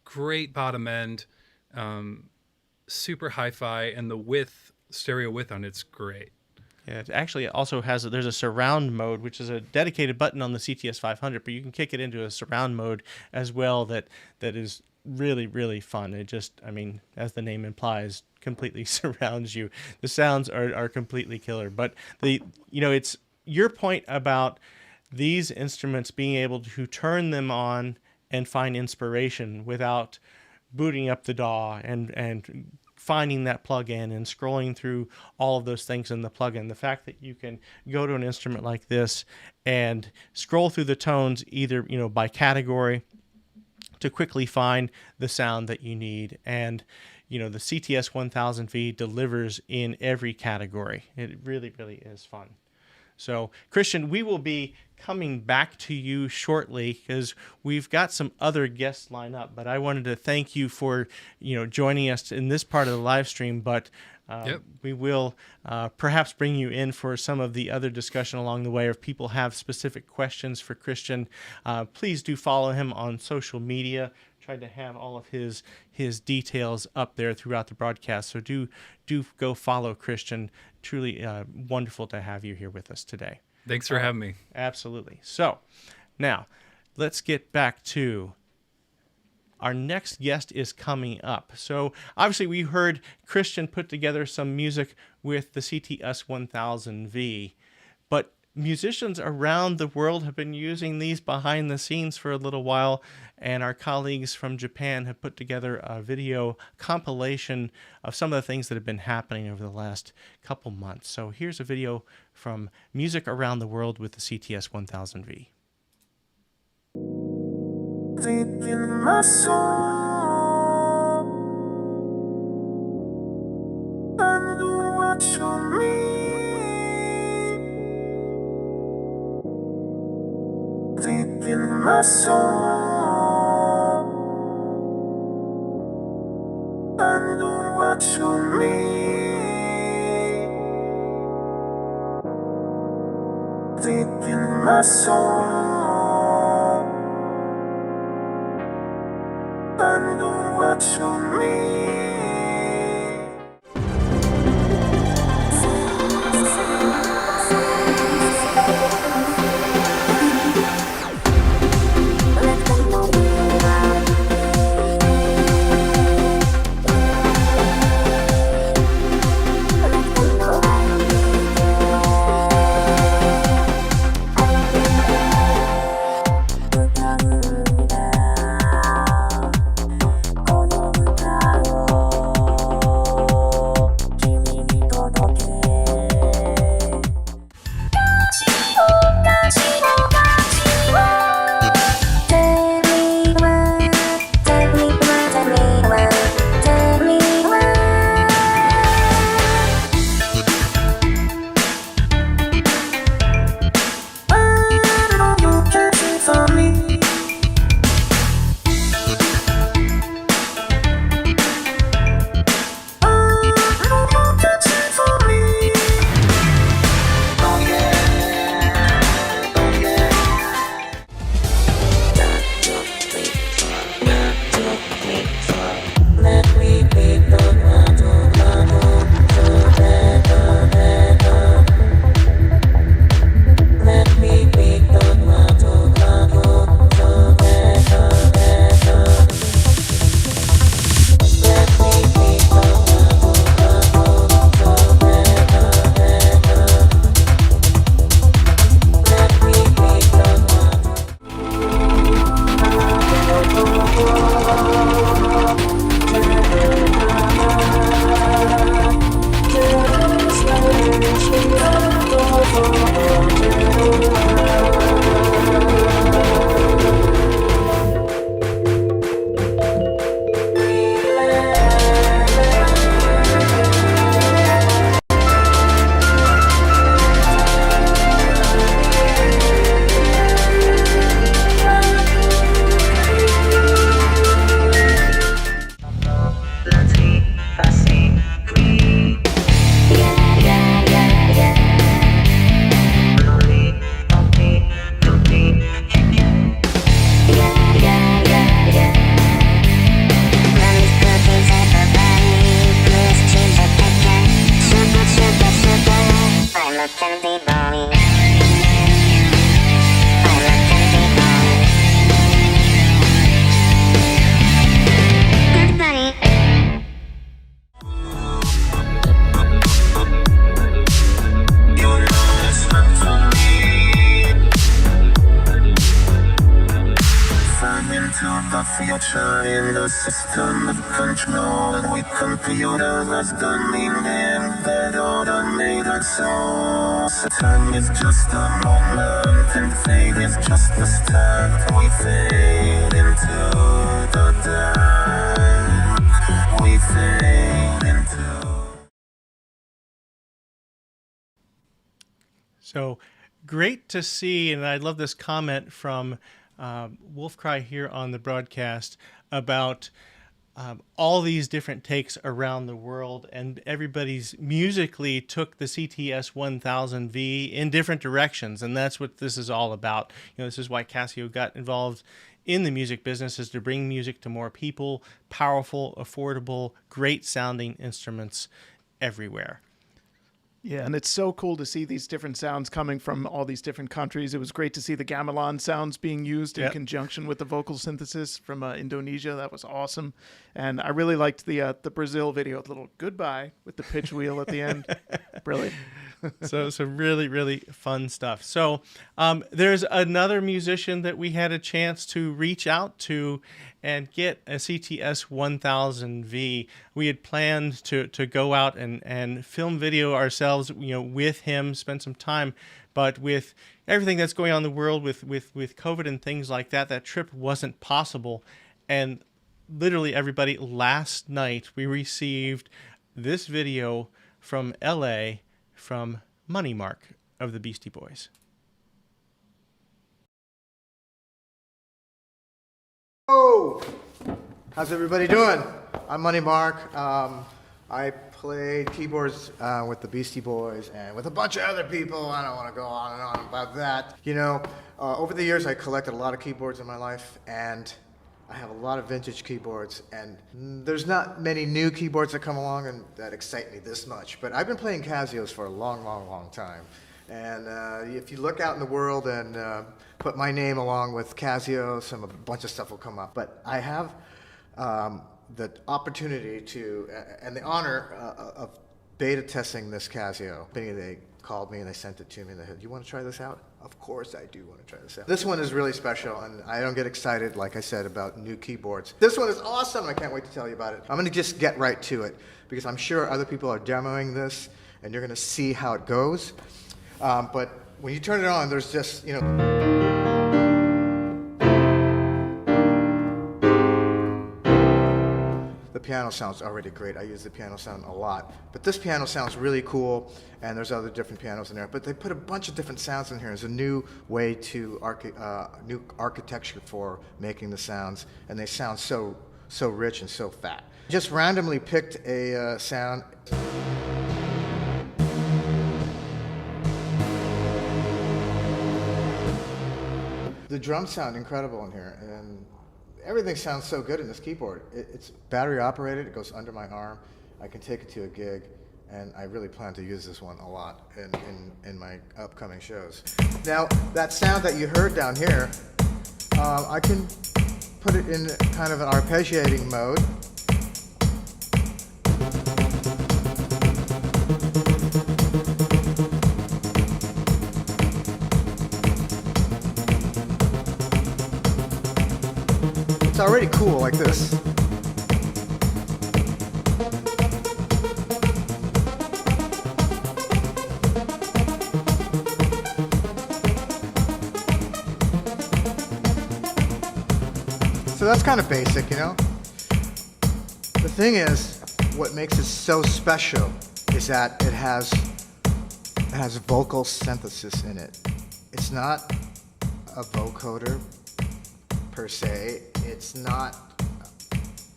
great bottom end, super hi-fi, and the stereo width on it's great. Yeah, it actually also there's a surround mode, which is a dedicated button on the CTS-500, but you can kick it into a surround mode as well that is really, really fun. It just, as the name implies, completely surrounds you. The sounds are completely killer. But it's your point about these instruments being able to turn them on and find inspiration without booting up the DAW and finding that plugin and scrolling through all of those things in the plugin. The fact that you can go to an instrument like this and scroll through the tones either by category to quickly find the sound that you need. And the CTS-1000V delivers in every category. It really, really is fun. So, Christian, we will be coming back to you shortly because we've got some other guests lined up. But I wanted to thank you for joining us in this part of the live stream. But we will perhaps bring you in for some of the other discussion along the way. If people have specific questions for Christian, please do follow him on social media. Tried to have all of his details up there throughout the broadcast. So do go follow Christian. Truly wonderful to have you here with us today. Thanks for having me. Absolutely. So now let's get back to our next guest is coming up. So obviously we heard Christian put together some music with the CTS-1000V, but musicians around the world have been using these behind the scenes for a little while, and our colleagues from Japan have put together a video compilation of some of the things that have been happening over the last couple months. So here's a video from Music Around the World with the CTS-1000V. Deep in my soul, I know what you mean. Deep in my soul, I know what you mean. Deep in my soul, I know what you mean. Oh, into the future in the system of control. With computers as the meaning that automated souls. Time is just a moment and fate is just a start. We fade into the dark. We fade into. So great to see, and I love this comment from Wolfcry here on the broadcast about all these different takes around the world, and everybody's musically took the CTS-1000V in different directions, and that's what this is all about. You know, this is why Casio got involved in the music business, is to bring music to more people, powerful, affordable, great sounding instruments everywhere. Yeah, and it's so cool to see these different sounds coming from all these different countries. It was great to see the gamelan sounds being used in conjunction with the vocal synthesis from Indonesia. That was awesome. And I really liked the Brazil video, a little goodbye with the pitch wheel at the end. Brilliant. So really, really fun stuff. So there's another musician that we had a chance to reach out to and get a CTS-1000V. We had planned to go out and film video ourselves, you know, with him, spend some time. But with everything that's going on in the world with COVID and things like that, that trip wasn't possible. And literally everybody, last night we received this video from LA from Money Mark of the Beastie Boys. Oh, how's everybody doing? I'm Money Mark. I played keyboards with the Beastie Boys and with a bunch of other people. I don't want to go on and on about that. You know, over the years I collected a lot of keyboards in my life, and I have a lot of vintage keyboards, and there's not many new keyboards that come along and that excite me this much. But I've been playing Casios for a long, long, long time. And if you look out in the world and put my name along with Casio, a bunch of stuff will come up. But I have the opportunity to, and the honor of beta testing this Casio. They called me and they sent it to me and they said, "You want to try this out?" Of course I do want to try this out. This one is really special, and I don't get excited, like I said, about new keyboards. This one is awesome. I can't wait to tell you about it. I'm going to just get right to it because I'm sure other people are demoing this and you're going to see how it goes. But when you turn it on, there's just, you know, the piano sounds already great. I use the piano sound a lot. But this piano sounds really cool, and there's other different pianos in there. But they put a bunch of different sounds in here. It's a new way to, new architecture for making the sounds, and they sound so rich and so fat. Just randomly picked a sound. The drums sound incredible in here, and everything sounds so good in this keyboard. It's battery operated, it goes under my arm. I can take it to a gig, and I really plan to use this one a lot in my upcoming shows. Now, that sound that you heard down here, I can put it in kind of an arpeggiating mode. It's already cool like this. So that's kind of basic, you know? The thing is, what makes it so special is that it has vocal synthesis in it. It's not a vocoder per se. It's not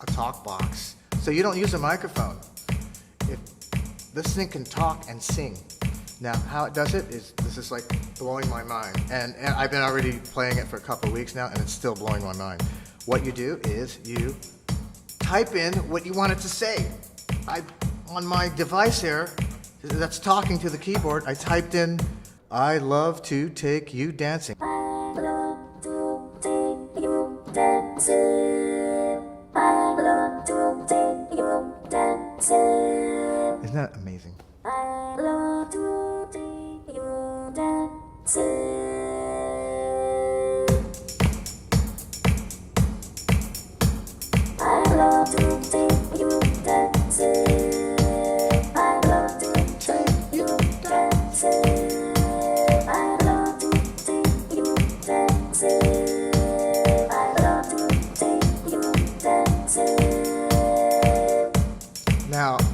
a talk box. So you don't use a microphone. This thing can talk and sing. Now, how it does it is, this is like blowing my mind. And I've been already playing it for a couple of weeks now, and it's still blowing my mind. What you do is you type in what you want it to say. On my device here, that's talking to the keyboard, I typed in, "I love to take you dancing." Isn't that amazing?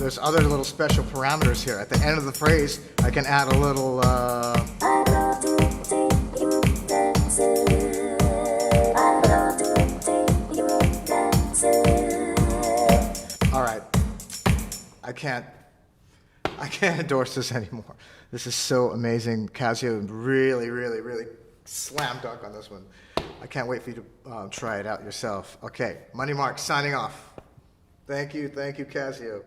there's other little special parameters here. At the end of the phrase, I can add a little, all right, I can't endorse this anymore. This is so amazing. Casio really, really, really slam dunk on this one. I can't wait for you to try it out yourself. Okay, Money Mark signing off. Thank you, Casio.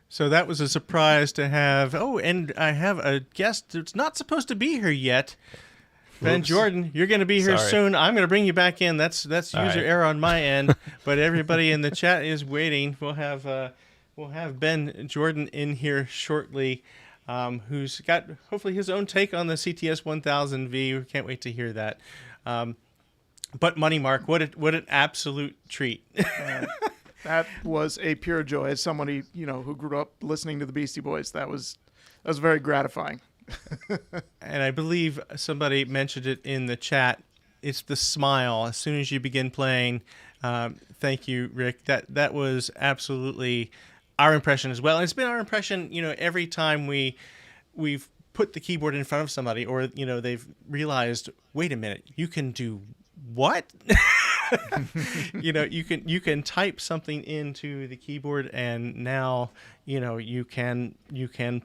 So that was a surprise to have. Oh, and I have a guest that's not supposed to be here yet. Benn Jordan, you're going to be here soon. I'm going to bring you back in. That's user error on my end, but everybody in the chat is waiting. We'll have Benn Jordan in here shortly, who's got hopefully his own take on the CTS-1000V. We can't wait to hear that. But Money Mark, what an absolute treat. That was a pure joy. As somebody, who grew up listening to the Beastie Boys, that was very gratifying. And I believe somebody mentioned it in the chat. It's the smile as soon as you begin playing. Thank you, Rick. That was absolutely our impression as well. And it's been our impression, every time we've put the keyboard in front of somebody, or they've realized, wait a minute, you can do what? You can type something into the keyboard, and now you can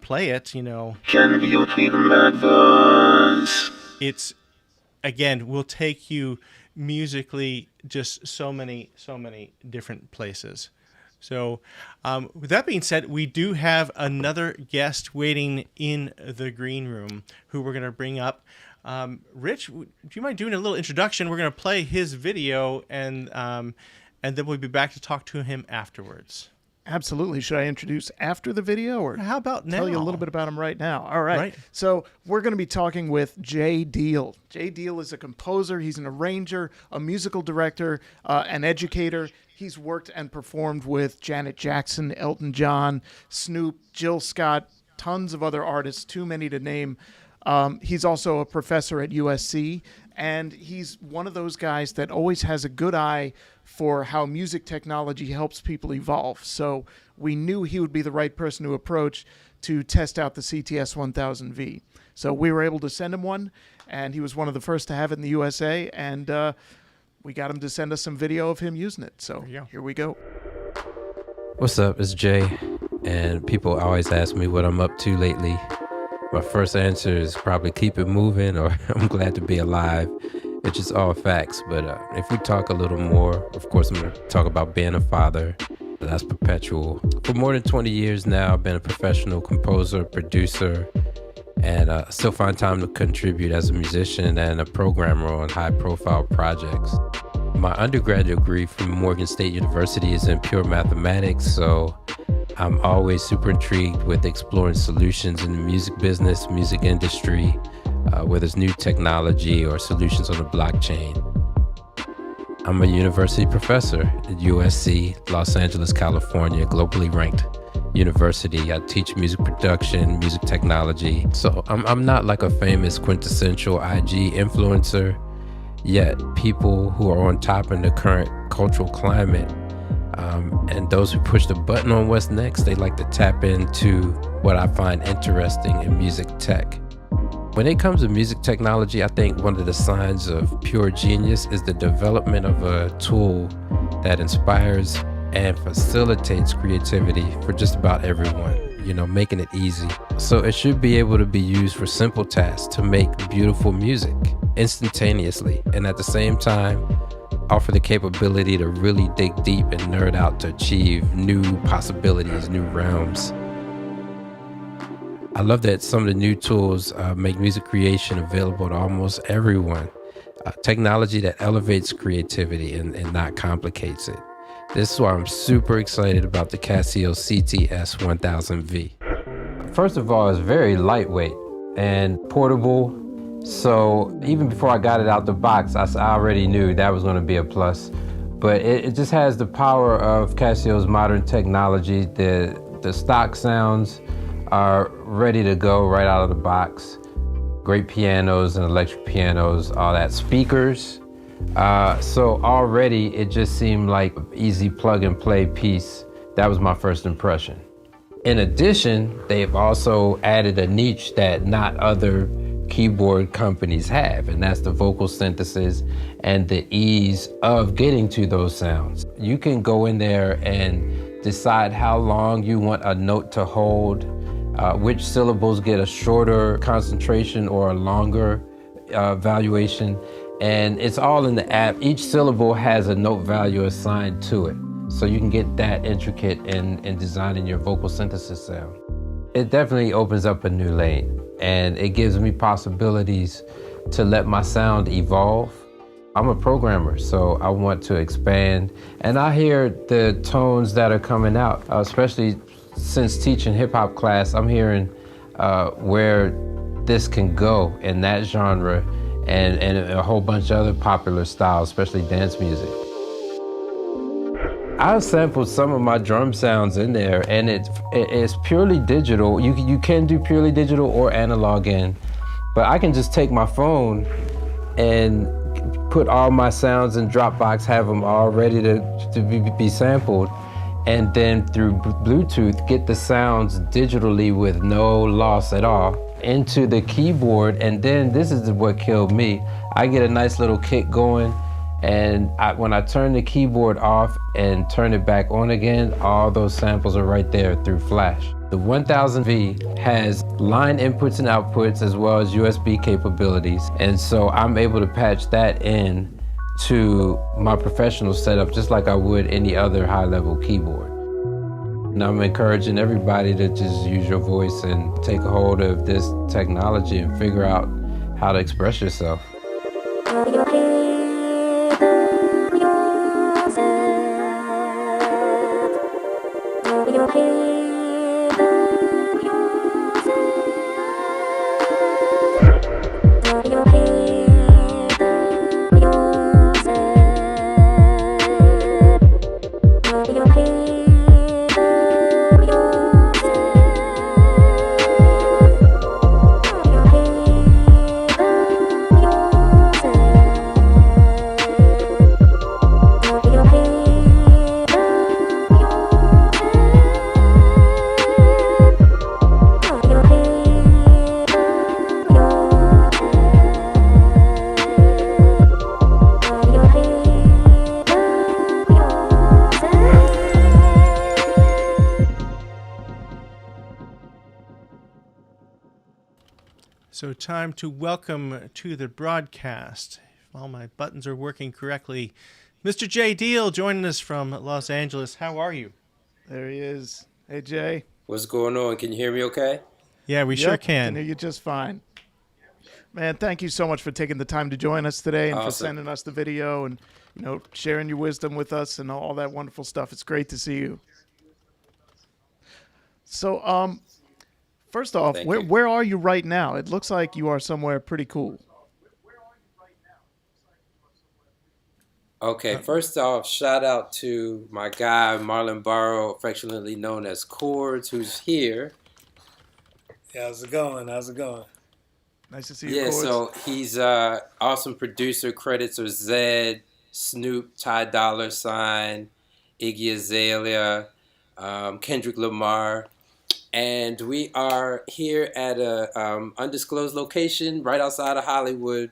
play it. Can you feel my voice? It's, again, will take you musically just so many different places. So with that being said, we do have another guest waiting in the green room who we're going to bring up. Rich, do you mind doing a little introduction? We're going to play his video, and then we'll be back to talk to him afterwards. Absolutely. Should I introduce after the video, or how about now? Tell you a little bit about him right now. All right. So we're going to be talking with Jae Deal. Jae Deal is a composer. He's an arranger, a musical director, an educator. He's worked and performed with Janet Jackson, Elton John, Snoop, Jill Scott, tons of other artists, too many to name. He's also a professor at USC, and he's one of those guys that always has a good eye for how music technology helps people evolve. So we knew he would be the right person to approach to test out the CTS-1000V. So we were able to send him one, and he was one of the first to have it in the USA, and we got him to send us some video of him using it. So here we go. What's up? It's Jay, and people always ask me what I'm up to lately. My first answer is probably keep it moving, or I'm glad to be alive. It's just all facts. But if we talk a little more, of course, I'm going to talk about being a father. That's perpetual. For more than 20 years now, I've been a professional composer, producer, and still find time to contribute as a musician and a programmer on high-profile projects. My undergraduate degree from Morgan State University is in pure mathematics, so I'm always super intrigued with exploring solutions in the music business, music industry, whether it's new technology or solutions on the blockchain. I'm a university professor at USC, Los Angeles, California, globally ranked university. I teach music production, music technology. So I'm not like a famous quintessential IG influencer, yet people who are on top in the current cultural climate, and those who push the button on what's next, they like to tap into what I find interesting in music tech. When it comes to music technology, I think one of the signs of pure genius is the development of a tool that inspires and facilitates creativity for just about everyone, making it easy. So it should be able to be used for simple tasks to make beautiful music instantaneously, and at the same time, offer the capability to really dig deep and nerd out to achieve new possibilities, new realms. I love that some of the new tools make music creation available to almost everyone. Technology that elevates creativity and not complicates it. This is why I'm super excited about the Casio CTS-1000V. First of all, it's very lightweight and portable. So even before I got it out the box, I already knew that was going to be a plus. But it just has the power of Casio's modern technology. The stock sounds are ready to go right out of the box. Great pianos and electric pianos, all that. Speakers, So already it just seemed like easy plug and play piece. That was my first impression. In addition, they've also added a niche that not other keyboard companies have, and that's the vocal synthesis and the ease of getting to those sounds. You can go in there and decide how long you want a note to hold, which syllables get a shorter concentration or a longer valuation, and it's all in the app. Each syllable has a note value assigned to it, so you can get that intricate in designing your vocal synthesis sound. It definitely opens up a new lane, and it gives me possibilities to let my sound evolve. I'm a programmer, so I want to expand, and I hear the tones that are coming out, especially since teaching hip-hop class. I'm hearing where this can go in that genre and a whole bunch of other popular styles, especially dance music. I sampled some of my drum sounds in there, and it's purely digital. You can do purely digital or analog in, but I can just take my phone and put all my sounds in Dropbox, have them all ready to be sampled, and then through Bluetooth get the sounds digitally with no loss at all into the keyboard. And then this is what killed me. I get a nice little kick going, and when I turn the keyboard off and turn it back on again, all those samples are right there through Flash. The 1000V has line inputs and outputs as well as USB capabilities, and so I'm able to patch that in to my professional setup just like I would any other high-level keyboard. And I'm encouraging everybody to just use your voice and take a hold of this technology and figure out how to express yourself. So time to welcome to the broadcast, if all my buttons are working correctly, Mr. Jae Deal joining us from Los Angeles. How are you? There he is. Hey, Jay. What's going on? Can you hear me okay? Yeah, we sure I can. hear you just fine. Man, thank you so much for taking the time to join us today and for Awesome. sending us the video and, sharing your wisdom with us and all that wonderful stuff. It's great to see you. So, first off, Thank you. where are you right now? It looks like you are somewhere pretty cool. Okay, first off, shout out to my guy, Marlon Barrow, affectionately known as Chords, who's here. How's it going? How's it going? Nice to see you, Yeah, Chords. so he's awesome producer. Credits are Zed, Snoop, Ty Dolla $ign, Iggy Azalea, Kendrick Lamar. And we are here at a undisclosed location right outside of Hollywood,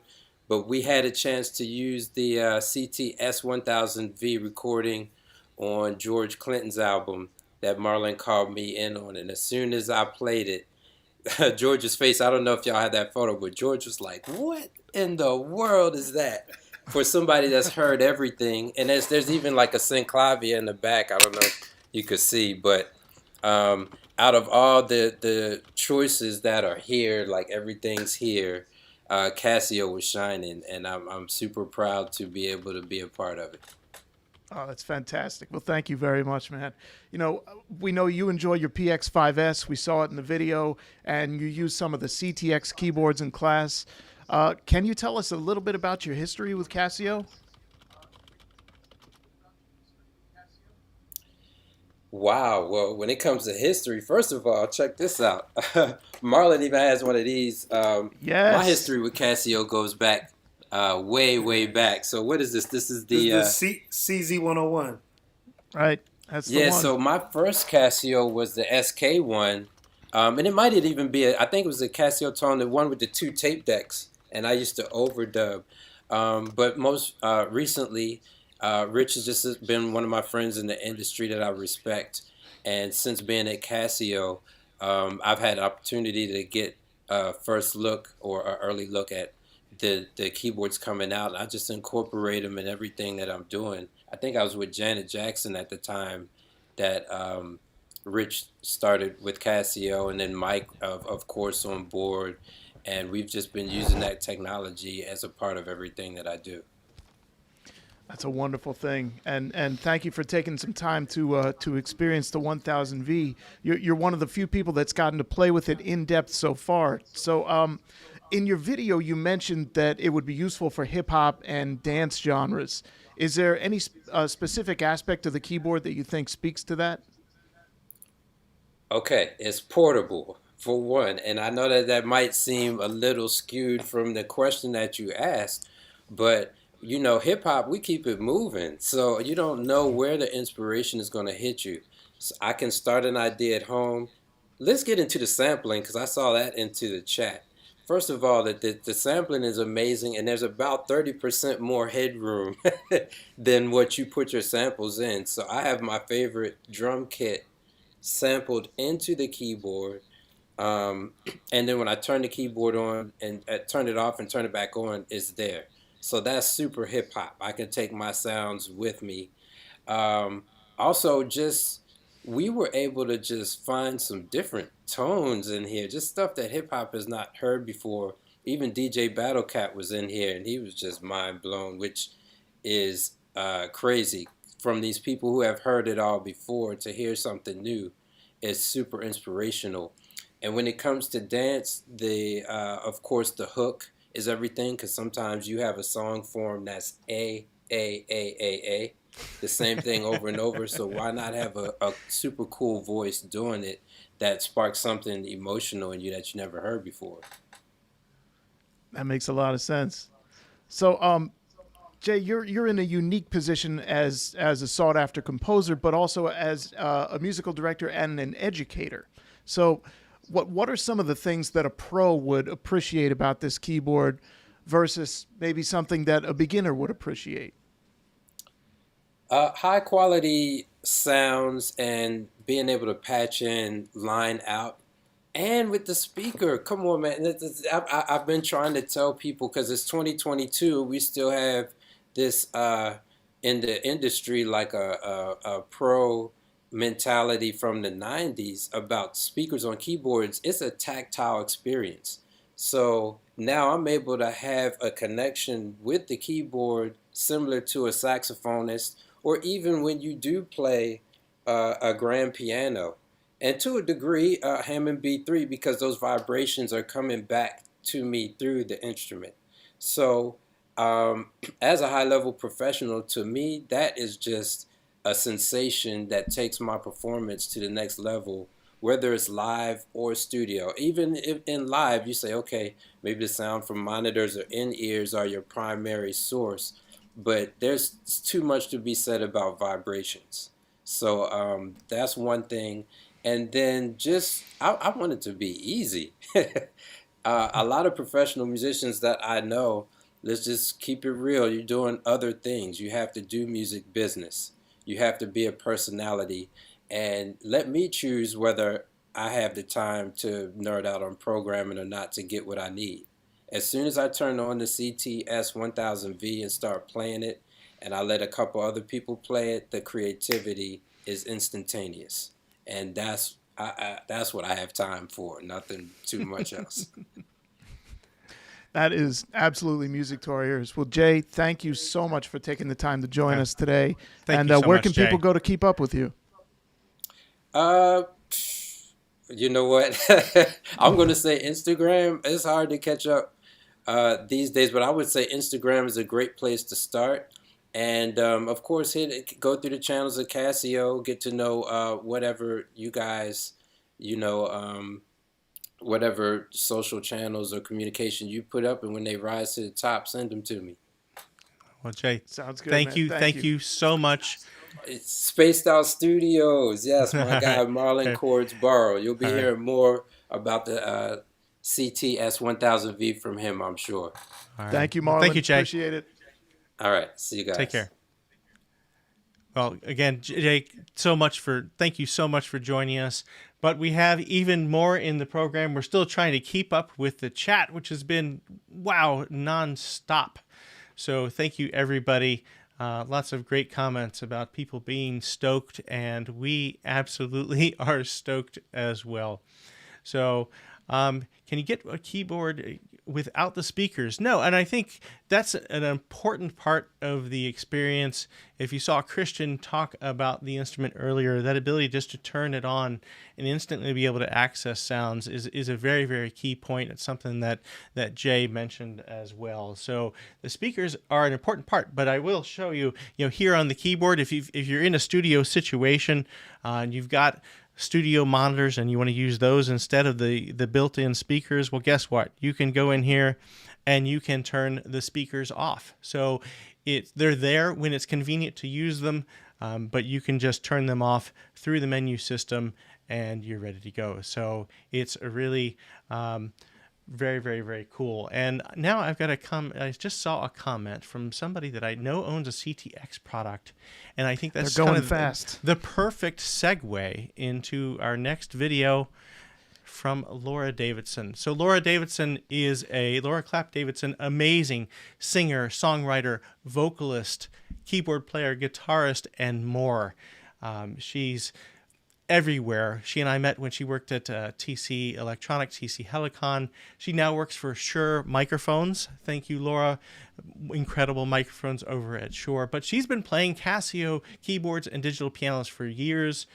but we had a chance to use the CTS-1000V recording on George Clinton's album that Marlon called me in on. And as soon as I played it, George's face, I don't know if y'all had that photo, but George was like, what in the world is that? For somebody that's heard everything. And there's even like a synclavia in the back. I don't know if you could see, but out of all the choices that are here, like everything's here, Casio was shining, and I'm super proud to be able to be a part of it. Oh, that's fantastic. Well, thank you very much, man. We know you enjoy your PX5S. We saw it in the video, and you use some of the CTX keyboards in class. Can you tell us a little bit about your history with Casio? Wow. Well, when it comes to history, first of all, check this out. Marlon even has one of these. Yes. My history with Casio goes back way back. So what is this? This is the This is CZ101. Right. That's the yeah. one. So my first Casio was the SK one, and it might even be I think it was a Casiotone, the one with the 2 tape decks, and I used to overdub. But most recently, Rich has just been one of my friends in the industry that I respect, and since being at Casio, I've had opportunity to get a first look or an early look at the keyboards coming out. And I just incorporate them in everything that I'm doing. I think I was with Janet Jackson at the time that Rich started with Casio, and then Mike, of course, on board. And we've just been using that technology as a part of everything that I do. That's a wonderful thing, and thank you for taking some time to experience the 1000V. You're one of the few people that's gotten to play with it in depth so far. So, in your video, you mentioned that it would be useful for hip hop and dance genres. Is there any specific aspect of the keyboard that you think speaks to that? Okay, it's portable for one, and I know that that might seem a little skewed from the question that you asked, but you know, hip hop, we keep it moving. So you don't know where the inspiration is going to hit you. So I can start an idea at home. Let's get into the sampling because I saw that into the chat. First of all, the sampling is amazing, and there's about 30% more headroom than what you put your samples in. So I have my favorite drum kit sampled into the keyboard. And then when I turn the keyboard on and turn it off and turn it back on, it's there. So that's super hip hop. I can take my sounds with me. Also, just we were able to just find some different tones in here, just stuff that hip hop has not heard before. Even DJ Battle Cat was in here, and he was just mind blown, which is crazy. From these people who have heard it all before to hear something new is super inspirational. And when it comes to dance, of course, the hook is everything, because sometimes you have a song form that's A, the same thing over and over. So why not have a super cool voice doing it that sparks something emotional in you that you never heard before? That makes a lot of sense. So, Jay, you're in a unique position as a sought after composer, but also as a musical director and an educator. So, what are some of the things that a pro would appreciate about this keyboard versus maybe something that a beginner would appreciate? High quality sounds and being able to patch in, line out, and with the speaker. Come on, man. I've been trying to tell people, because it's 2022, we still have this in the industry like a pro mentality from the 90s about speakers on keyboards. It's a tactile experience. So now I'm able to have a connection with the keyboard similar to a saxophonist, or even when you do play a grand piano, and to a degree Hammond B3, because those vibrations are coming back to me through the instrument. So as a high-level professional, to me, that is just a sensation that takes my performance to the next level, whether it's live or studio. Even if in live, you say, okay, maybe the sound from monitors or in-ears are your primary source, but there's too much to be said about vibrations. So that's one thing. And then just, I want it to be easy. A lot of professional musicians that I know, let's just keep it real, you're doing other things. You have to do music business. You have to be a personality, and let me choose whether I have the time to nerd out on programming or not to get what I need. As soon as I turn on the CTS-1000V and start playing it, and I let a couple other people play it, the creativity is instantaneous. And that's what I have time for, nothing too much else. That is absolutely music to our ears. Well, Jay, thank you so much for taking the time to join us today. Thank you so where much, can Jay. people go to keep up with you? You know what? I'm going to say Instagram. It's hard to catch up these days, but I would say Instagram is a great place to start. And of course, go through the channels of Casio, get to know whatever you guys, whatever social channels or communication you put up, and when they rise to the top, send them to me. Well, Jay, Sounds good. thank man. you. Thank you so much. It's Spaced Out Studios. Yes, my guy Marlon Cordsborough. You'll be hearing more about the CTS-1000V from him, I'm sure. All right. Thank you, Marlon. Thank you, Jay. Appreciate it. All right. See you guys. Take care. Well, again, Jay, thank you so much for joining us. But we have even more in the program. We're still trying to keep up with the chat, which has been, wow, nonstop. So thank you, everybody. Lots of great comments about people being stoked, and we absolutely are stoked as well. So can you get a keyboard without the speakers? No, and I think that's an important part of the experience. If you saw Christian talk about the instrument earlier, that ability just to turn it on and instantly be able to access sounds is a very, very key point. It's something that Jay mentioned as well. So the speakers are an important part, but I will show you, here on the keyboard, if you're in a studio situation and you've got studio monitors and you want to use those instead of the built-in speakers, well, guess what? You can go in here and you can turn the speakers off. So they're there when it's convenient to use them, but you can just turn them off through the menu system and you're ready to go. So it's a really very, very, very cool. And now I've got I just saw a comment from somebody that I know owns a CTX product, and I think that's They're going kind of fast. the perfect segue into our next video from Laura Davidson. So Laura Clapp Davidson, amazing singer, songwriter, vocalist, keyboard player, guitarist, and more. She's everywhere. She and I met when she worked at TC Electronics, TC Helicon. She now works for Shure Microphones. Thank you, Laura. Incredible microphones over at Shure. But she's been playing Casio keyboards and digital pianos for years,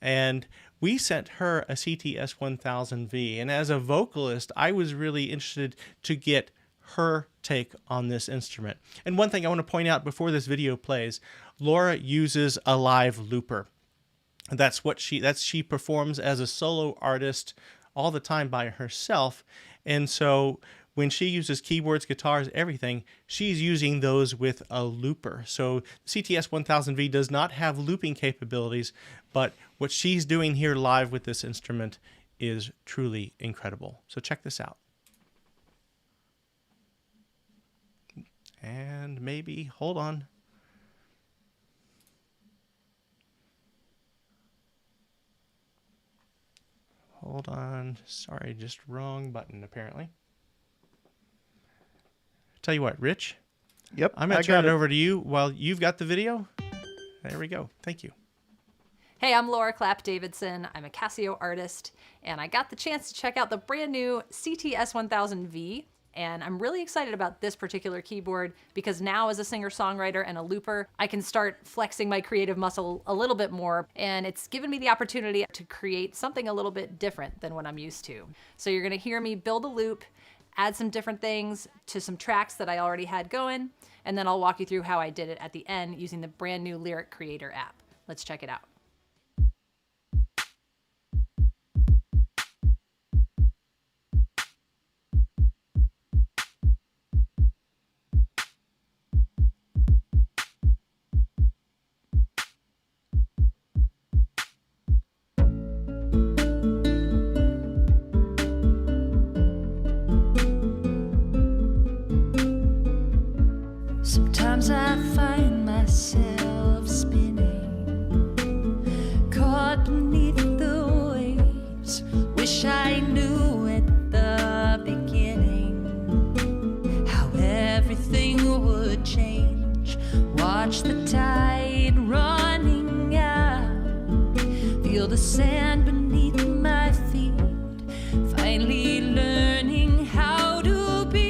and we sent her a CTS-1000V. And as a vocalist, I was really interested to get her take on this instrument. And one thing I want to point out before this video plays, Laura uses a live looper. That's what she performs as a solo artist all the time by herself. And so when she uses keyboards, guitars, everything, she's using those with a looper. So CTS-1000V does not have looping capabilities, but what she's doing here live with this instrument is truly incredible. So check this out. And maybe, hold on. Hold on. Sorry, just wrong button, apparently. Tell you what, Rich. Yep. I'm going to turn it over to you while you've got the video. There we go. Thank you. Hey, I'm Laura Clapp Davidson. I'm a Casio artist, and I got the chance to check out the brand new CTS-1000V. And I'm really excited about this particular keyboard because now as a singer-songwriter and a looper, I can start flexing my creative muscle a little bit more. And it's given me the opportunity to create something a little bit different than what I'm used to. So you're gonna hear me build a loop, add some different things to some tracks that I already had going, and then I'll walk you through how I did it at the end using the brand new Lyric Creator app. Let's check it out. Sometimes I find myself spinning, caught beneath the waves. Wish I knew at the beginning how everything would change. Watch the tide running out, feel the sand beneath my feet, finally learning how to be.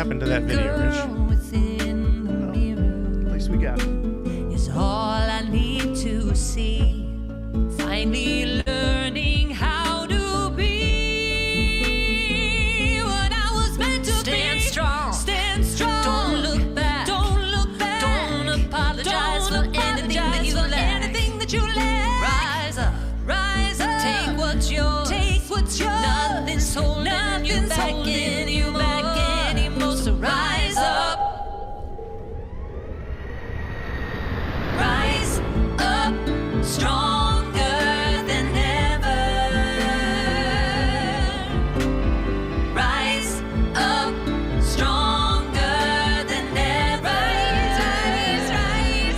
happened to that video, Rich? At least we got it. Is all I need to see. Finally learning how to be what I was meant to be. Stand strong. Don't look back. Don't apologize for anything that you lack. Rise up. Take what's yours. Nothing's holding you back anymore. So rise up. Rise up, stronger than ever. Rise up, stronger than ever.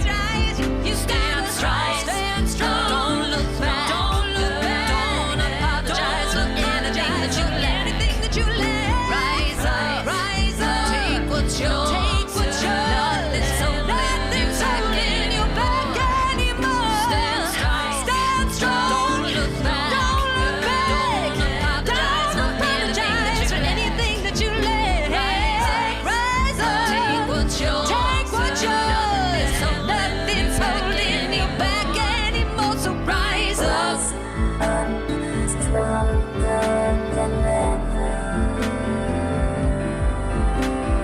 Rise. You stand strong. Don't look back. Don't apologize for anything that you lack. Rise up. Take what's yours. Nothing's holding you back anymore. Stand strong. Don't look back. Don't apologize for anything that you lack. Rise up. Take what's yours. Nothing's holding you back anymore. So rise up.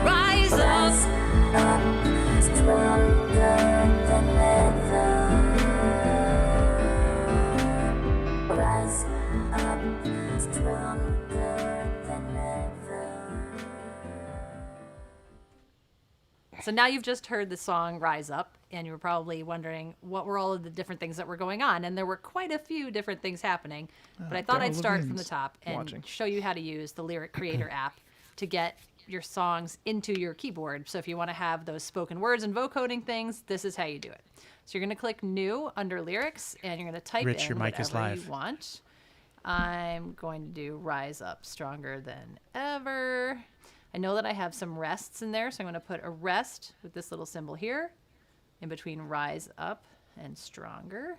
Rise up. So now you've just heard the song Rise Up, and you were probably wondering what were all of the different things that were going on. And there were quite a few different things happening. But I thought I'd start from the top and show you how to use the Lyric Creator app to get your songs into your keyboard. So if you want to have those spoken words and vocoding things, this is how you do it. So you're going to click New under Lyrics, and you're going to type Rich, in your mic is whatever live. you want. I'm going to do Rise Up, Stronger Than Ever. I know that I have some rests in there, so I'm going to put a rest with this little symbol here in between Rise Up and Stronger.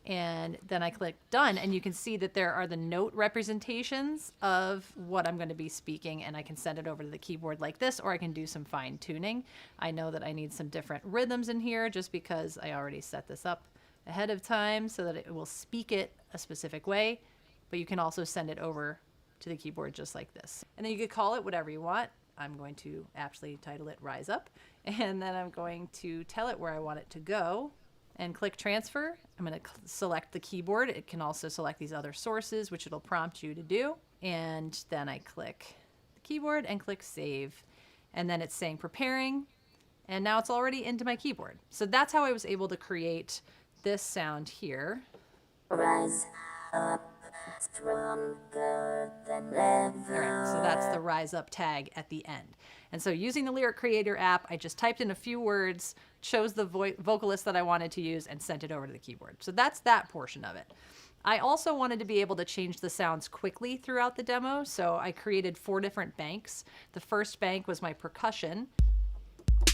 And then I click Done, and you can see that there are the note representations of what I'm going to be speaking, and I can send it over to the keyboard like this, or I can do some fine tuning. I know that I need some different rhythms in here just because I already set this up ahead of time so that it will speak it a specific way, but you can also send it over to the keyboard just like this. And then you could call it whatever you want. I'm going to actually title it Rise Up, and then I'm going to tell it where I want it to go and click Transfer. I'm going to select the keyboard. It can also select these other sources, which it'll prompt you to do. And then I click the keyboard and click Save. And then it's saying preparing, and now it's already into my keyboard. So that's how I was able to create this sound here. Rise up, stronger than ever. All right, so that's the Rise Up tag at the end. And so using the Lyric Creator app, I just typed in a few words, chose the vocalist that I wanted to use, and sent it over to the keyboard. So that's that portion of it. I also wanted to be able to change the sounds quickly throughout the demo, so I created 4 different banks. The first bank was my percussion,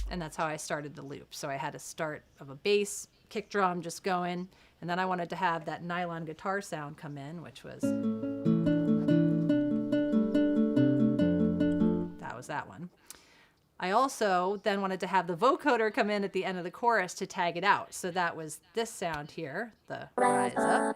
and that's how I started the loop. So I had a start of a bass, kick drum just going, and then I wanted to have that nylon guitar sound come in, which was... that was that one. I also then wanted to have the vocoder come in at the end of the chorus to tag it out. So that was this sound here, the Rise Up.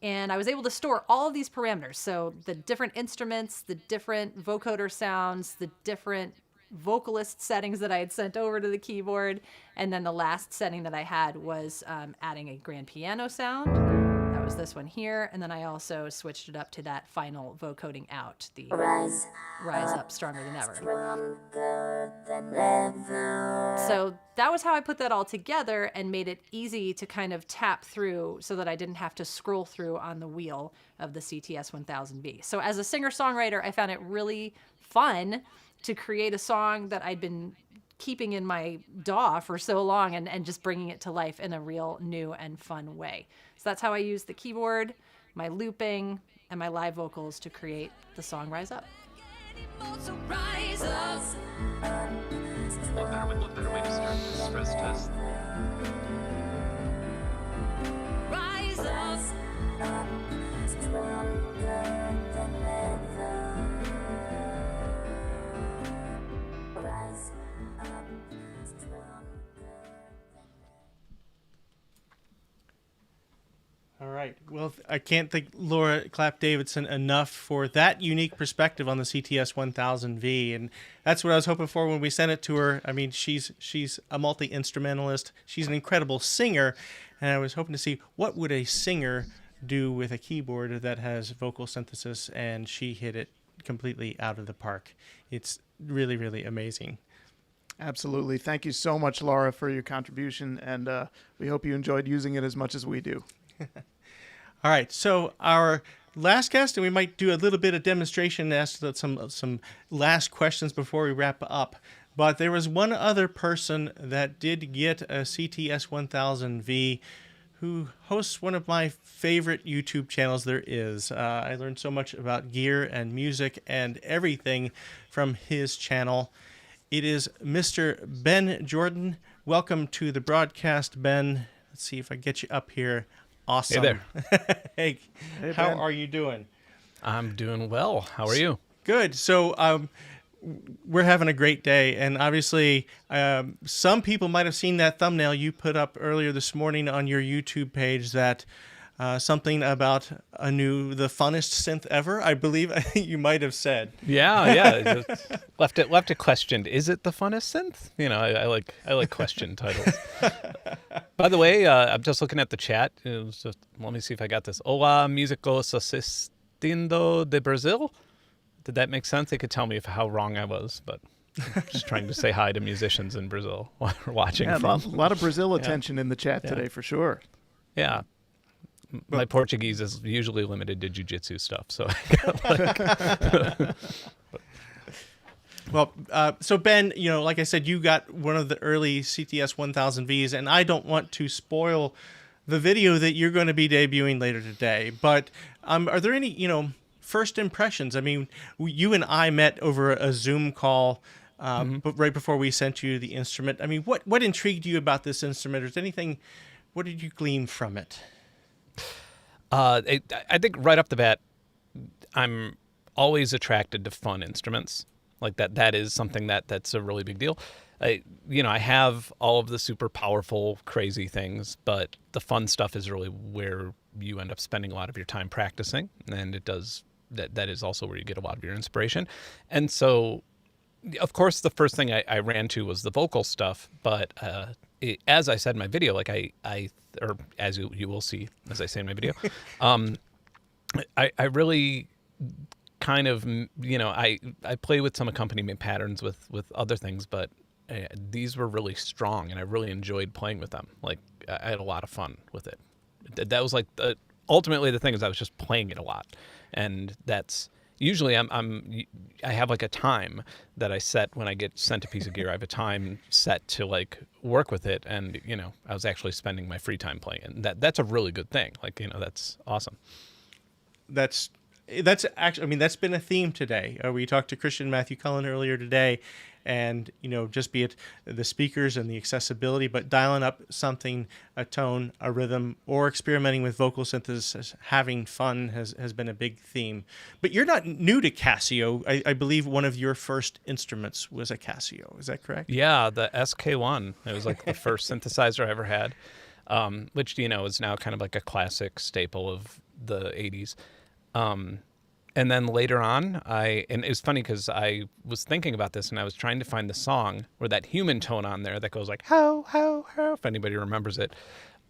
And I was able to store all of these parameters. So the different instruments, the different vocoder sounds, the different vocalist settings that I had sent over to the keyboard. And then the last setting that I had was adding a grand piano sound. That was this one here. And then I also switched it up to that final vocoding out, the Rise Up, Stronger Than Ever. So that was how I put that all together and made it easy to kind of tap through so that I didn't have to scroll through on the wheel of the CTS-1000V. So as a singer-songwriter, I found it really fun to create a song that I'd been keeping in my DAW for so long and just bringing it to life in a real new and fun way. So that's how I use the keyboard, my looping, and my live vocals to create the song Rise Up. What better way to start this stress test? Rise up. All right. Well, I can't thank Laura Clapp Davidson enough for that unique perspective on the CTS-1000V, and that's what I was hoping for when we sent it to her. I mean, she's a multi-instrumentalist. She's an incredible singer, and I was hoping to see what would a singer do with a keyboard that has vocal synthesis, and she hit it completely out of the park. It's really, really amazing. Absolutely. Thank you so much, Laura, for your contribution, and we hope you enjoyed using it as much as we do. All right, so our last guest, and we might do a little bit of demonstration, ask some last questions before we wrap up. But there was one other person that did get a CTS-1000V who hosts one of my favorite YouTube channels there is. I learned so much about gear and music and everything from his channel. It is Mr. Benn Jordan. Welcome to the broadcast, Ben. Let's see if I get you up here. Awesome. Hey there. Hey, how Ben. are you doing? I'm doing well. How are you? Good. So we're having a great day, and obviously some people might have seen that thumbnail you put up earlier this morning on your YouTube page, that something about the funnest synth ever, I believe you might have said. Yeah. Left it questioned. Is it the funnest synth? You know, I like question titles. By the way, I'm just looking at the chat. It was just, let me see if I got this. Olá, músicos assistindo de Brazil. Did that make sense? They could tell me how wrong I was, but I'm just trying to say hi to musicians in Brazil watching. Yeah, from. a lot of Brazil attention in the chat today, for sure. Yeah. My Portuguese is usually limited to jiu-jitsu stuff, so I got Well, so Ben, like I said, you got one of the early CTS-1000Vs, and I don't want to spoil the video that you're going to be debuting later today, but are there any, first impressions? I mean, you and I met over a Zoom call but right before we sent you the instrument. I mean, what intrigued you about this instrument? Or is anything, what did you glean from it? I think right off the bat, I'm always attracted to fun instruments. Like that is something that's a really big deal. I have all of the super powerful, crazy things, but the fun stuff is really where you end up spending a lot of your time practicing, and that is also where you get a lot of your inspiration. And so, of course, the first thing I ran to was the vocal stuff, but as I said in my video, like or as you will see as I say in my video, I really kind of, I play with some accompaniment patterns with other things, but these were really strong, and I really enjoyed playing with them. Like, I had a lot of fun with it. That was like ultimately the thing is I was just playing it a lot, and that's usually I have like a time that I set when I get sent a piece of gear. I have a time set to like work with it, and I was actually spending my free time playing it. And that's a really good thing. Like, that's awesome. That's actually, I mean, that's been a theme today. We talked to Christian Matthew Cullen earlier today, and just be it the speakers and the accessibility, but dialing up something, a tone, a rhythm, or experimenting with vocal synthesis, having fun has been a big theme. But you're not new to Casio. I believe one of your first instruments was a Casio. Is that correct? Yeah, the SK1. It was like the first synthesizer I ever had, which is now kind of like a classic staple of the 80s. And then later on, and it was funny because I was thinking about this, and I was trying to find the song where that human tone on there that goes like, how, if anybody remembers it.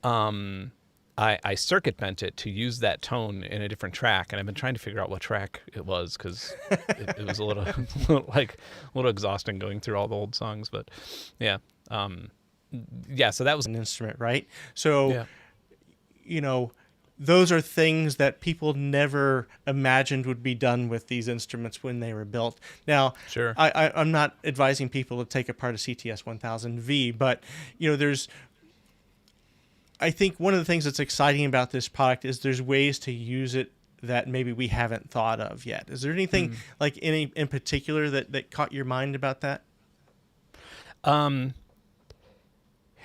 I circuit bent it to use that tone in a different track, and I've been trying to figure out what track it was, because it was a little exhausting going through all the old songs, but yeah. So that was an instrument, right? So, those are things that people never imagined would be done with these instruments when they were built. Now, sure. I'm not advising people to take apart a CTS-1000V, but I think one of the things that's exciting about this product is there's ways to use it that maybe we haven't thought of yet. Is there anything like in particular that caught your mind about that?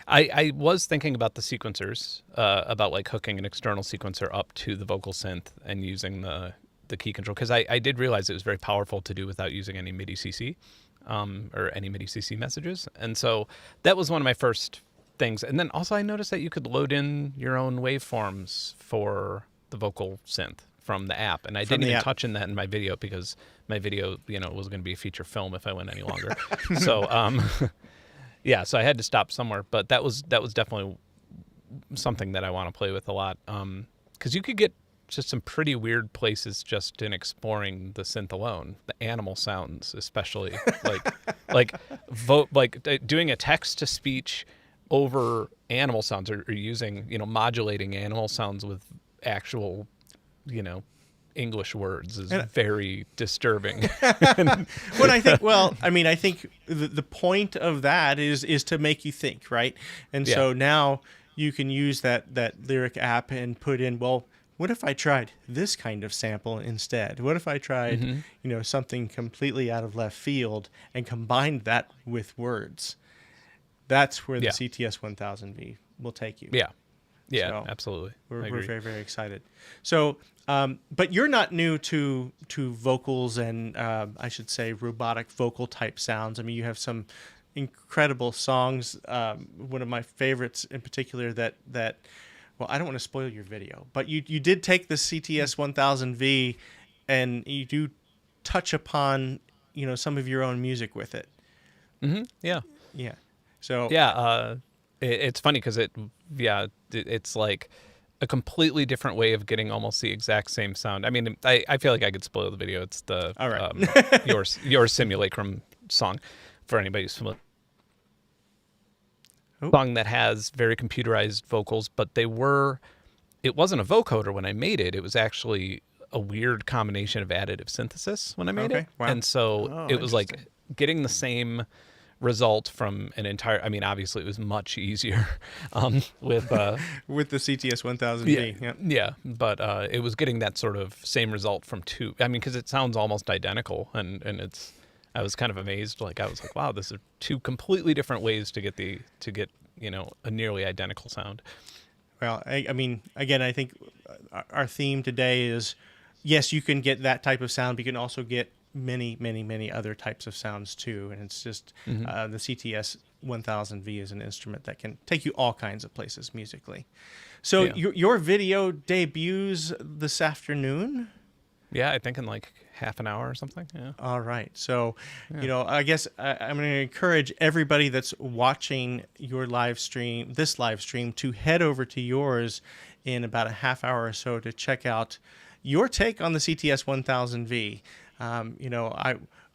I was thinking about the sequencers, about like hooking an external sequencer up to the vocal synth and using the key control, because I did realize it was very powerful to do without using any MIDI CC or any MIDI CC messages. And so that was one of my first things. And then also I noticed that you could load in your own waveforms for the vocal synth from the app. And I didn't even touch on that in my video because my video, was going to be a feature film if I went any longer. So, yeah, so I had to stop somewhere. But that was definitely something that I want to play with a lot. Because you could get just some pretty weird places just in exploring the synth alone. The animal sounds, especially, like doing a text to speech over animal sounds, or using modulating animal sounds with actual English words is very disturbing. When I think the point of that is to make you think, right? And so now you can use that lyric app and put in, well, what if I tried this kind of sample instead? What if I tried, something completely out of left field and combined that with words? That's where the CTS-1000V will take you. Yeah. Yeah, so absolutely. We're very, very excited. So, but you're not new to vocals and I should say robotic vocal type sounds. I mean, you have some incredible songs. One of my favorites in particular that well, I don't want to spoil your video, but you did take the CTS-1000V and you do touch upon, some of your own music with it. Mm-hmm. Yeah. Yeah. So yeah, it's funny because it's like a completely different way of getting almost the exact same sound. I mean, I feel like I could spoil the video. It's the all right. your Simulacrum song for anybody who's familiar. Song that has very computerized vocals, but it wasn't a vocoder when I made it. It was actually a weird combination of additive synthesis when I made it. Wow. And so it was like getting the same result from an entire, I mean, obviously it was much easier with the CTS-1000V. Yeah, but it was getting that sort of same result from two. I mean, because it sounds almost identical, and it's. I was kind of amazed. Like I was like, wow, this is two completely different ways to get a nearly identical sound. Well, I mean, again, I think our theme today is, yes, you can get that type of sound, but you can also get many, many, many other types of sounds too. And it's just the CTS-1000V is an instrument that can take you all kinds of places musically. So your video debuts this afternoon? Yeah, I think in like half an hour or something. Yeah. All right. So, I guess I'm going to encourage everybody that's watching your this live stream, to head over to yours in about a half hour or so to check out your take on the CTS-1000V.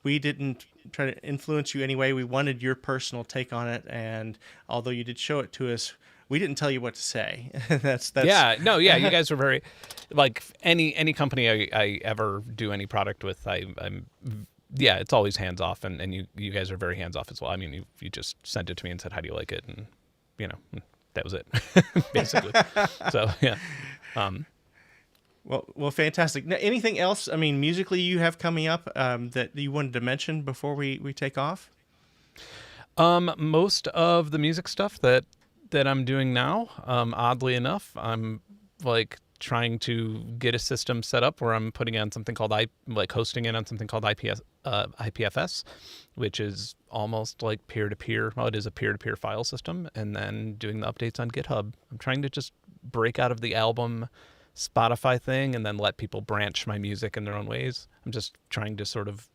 We didn't try to influence you anyway. We wanted your personal take on it, and although you did show it to us, we didn't tell you what to say. That's you guys were very, like any company I ever do any product with, I'm it's always hands off, and you guys are very hands off as well. I mean, you just sent it to me and said, how do you like it, and that was it basically. So yeah. Well, fantastic. Now, anything else? I mean, musically, you have coming up that you wanted to mention before we take off? Most of the music stuff that I'm doing now, oddly enough, I'm like trying to get a system set up where I'm putting on something called hosting it on something called IPFS, which is almost like peer-to-peer. Well, it is a peer-to-peer file system, and then doing the updates on GitHub. I'm trying to just break out of the album Spotify thing and then let people branch my music in their own ways. I'm just trying to sort of,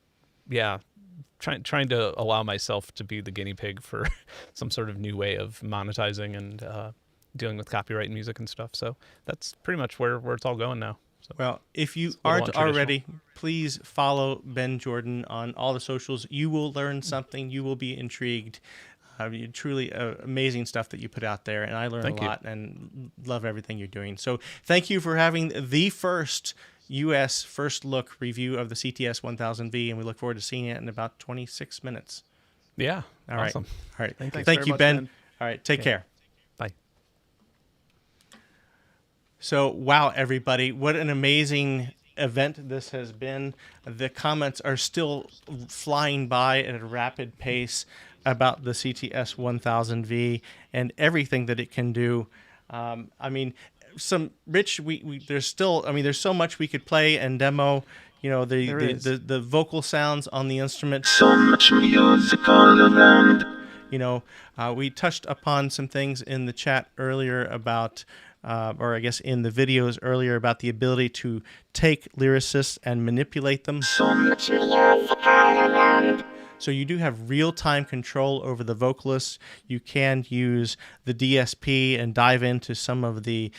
trying to allow myself to be the guinea pig for some sort of new way of monetizing and dealing with copyright music and stuff. So that's pretty much where it's all going now. So, well, if you aren't already, please follow Benn Jordan on all the socials. You will learn something. You will be intrigued. Truly amazing stuff that you put out there, and I learned a lot and love everything you're doing. So thank you for having the first U.S. first look review of the CTS-1000V, and we look forward to seeing it in about 26 minutes. Yeah. All awesome. Right. All right. Thank you, Ben. All right. Take care. Bye. So, wow, everybody. What an amazing event this has been. The comments are still flying by at a rapid pace about the CTS-1000V and everything that it can do. I mean, there's still, there's so much we could play and demo. The vocal sounds on the instrument. So much music all around. We touched upon some things in the chat earlier about, or I guess in the videos earlier, about the ability to take lyricists and manipulate them. So you do have real-time control over the vocalists. You can use the DSP and dive into some of the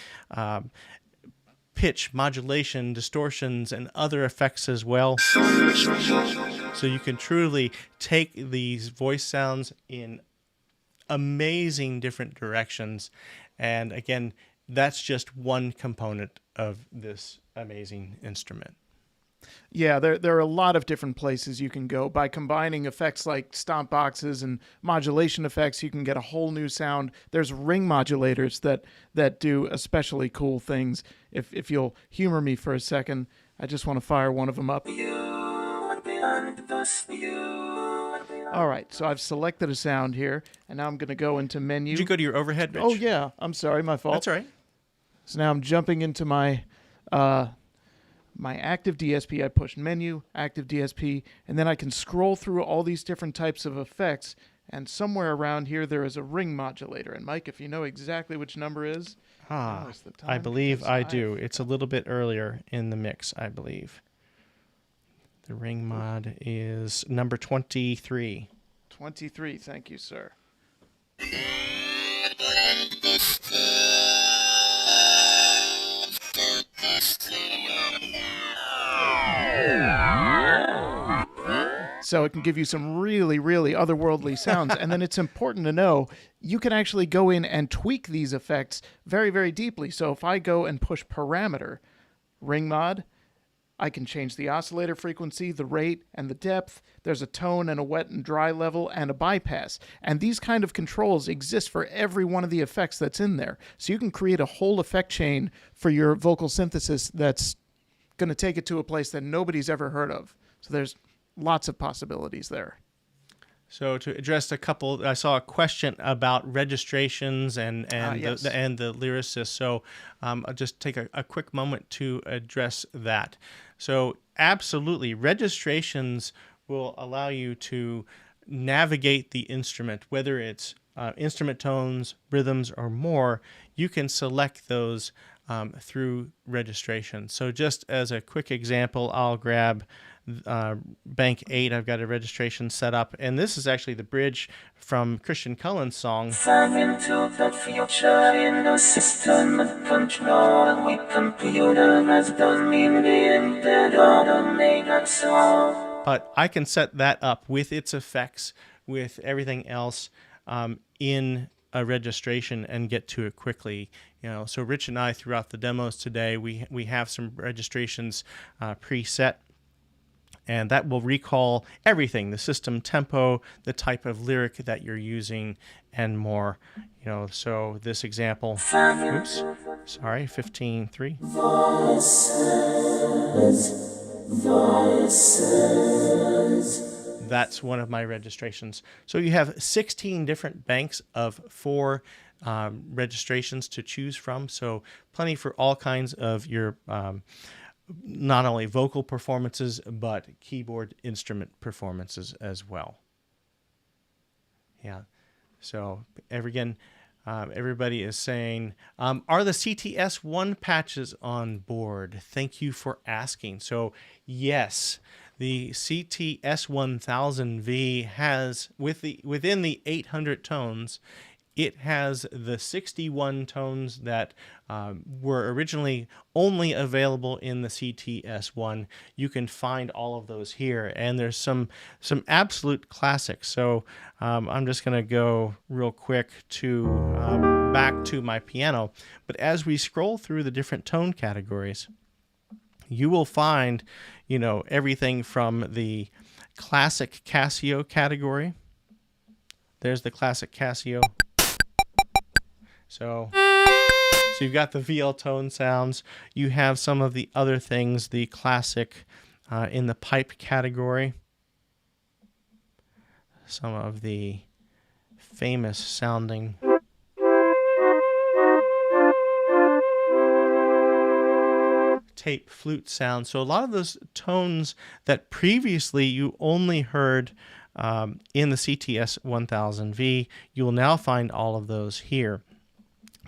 pitch, modulation, distortions, and other effects as well. So you can truly take these voice sounds in amazing different directions. And again, that's just one component of this amazing instrument. Yeah, there are a lot of different places you can go. By combining effects like stomp boxes and modulation effects, you can get a whole new sound. There's ring modulators that do especially cool things. If you'll humor me for a second, I just want to fire one of them up. All right, so I've selected a sound here, and now I'm going to go into menu. Did you go to your overhead, Rich? Oh, yeah. I'm sorry, my fault. That's all right. So now I'm jumping into my my active DSP. I push menu, active DSP, and then I can scroll through all these different types of effects, and somewhere around here there is a ring modulator. And Mike, if you know exactly which number is... I believe I do. It's a little bit earlier in the mix, I believe. The ring mod is number 23. 23, thank you, sir. So it can give you some really, really otherworldly sounds. And then it's important to know you can actually go in and tweak these effects very, very deeply. So if I go and push parameter, ring mod, I can change the oscillator frequency, the rate, and the depth. There's a tone and a wet and dry level and a bypass. And these kind of controls exist for every one of the effects that's in there. So you can create a whole effect chain for your vocal synthesis that's going to take it to a place that nobody's ever heard of. So there's lots of possibilities there. So to address a couple, I saw a question about registrations and yes. the lyricist. So I'll just take a quick moment to address that. So absolutely, registrations will allow you to navigate the instrument, whether it's instrument tones, rhythms, or more. You can select those through registration. So just as a quick example, I'll grab Bank 8. I've got a registration set up, and this is actually the bridge from Christian Cullen's song. Into the future in the system of control with computer has done mean being dead automated soul. But I can set that up with its effects, with everything else in a registration and get to it quickly. So Rich and I, throughout the demos today, we have some registrations preset. And that will recall everything, the system tempo, the type of lyric that you're using, and more. So this example, 15.3. That's one of my registrations. So you have 16 different banks of 4 registrations to choose from. So plenty for all kinds of your not only vocal performances, but keyboard instrument performances as well. Yeah. So everybody is saying, are the CTS-1 patches on board? Thank you for asking. So yes, the CTS-1000V has, within the 800 tones, it has the 61 tones that were originally only available in the CTS-1. You can find all of those here, and there's some absolute classics. So I'm just going to go real quick to back to my piano. But as we scroll through the different tone categories, you will find, everything from the classic Casio category. There's the classic Casio. So you've got the VL tone sounds. You have some of the other things, the classic in the pipe category. Some of the famous sounding tape flute sounds. So a lot of those tones that previously you only heard in the CTS-1000V. You will now find all of those here.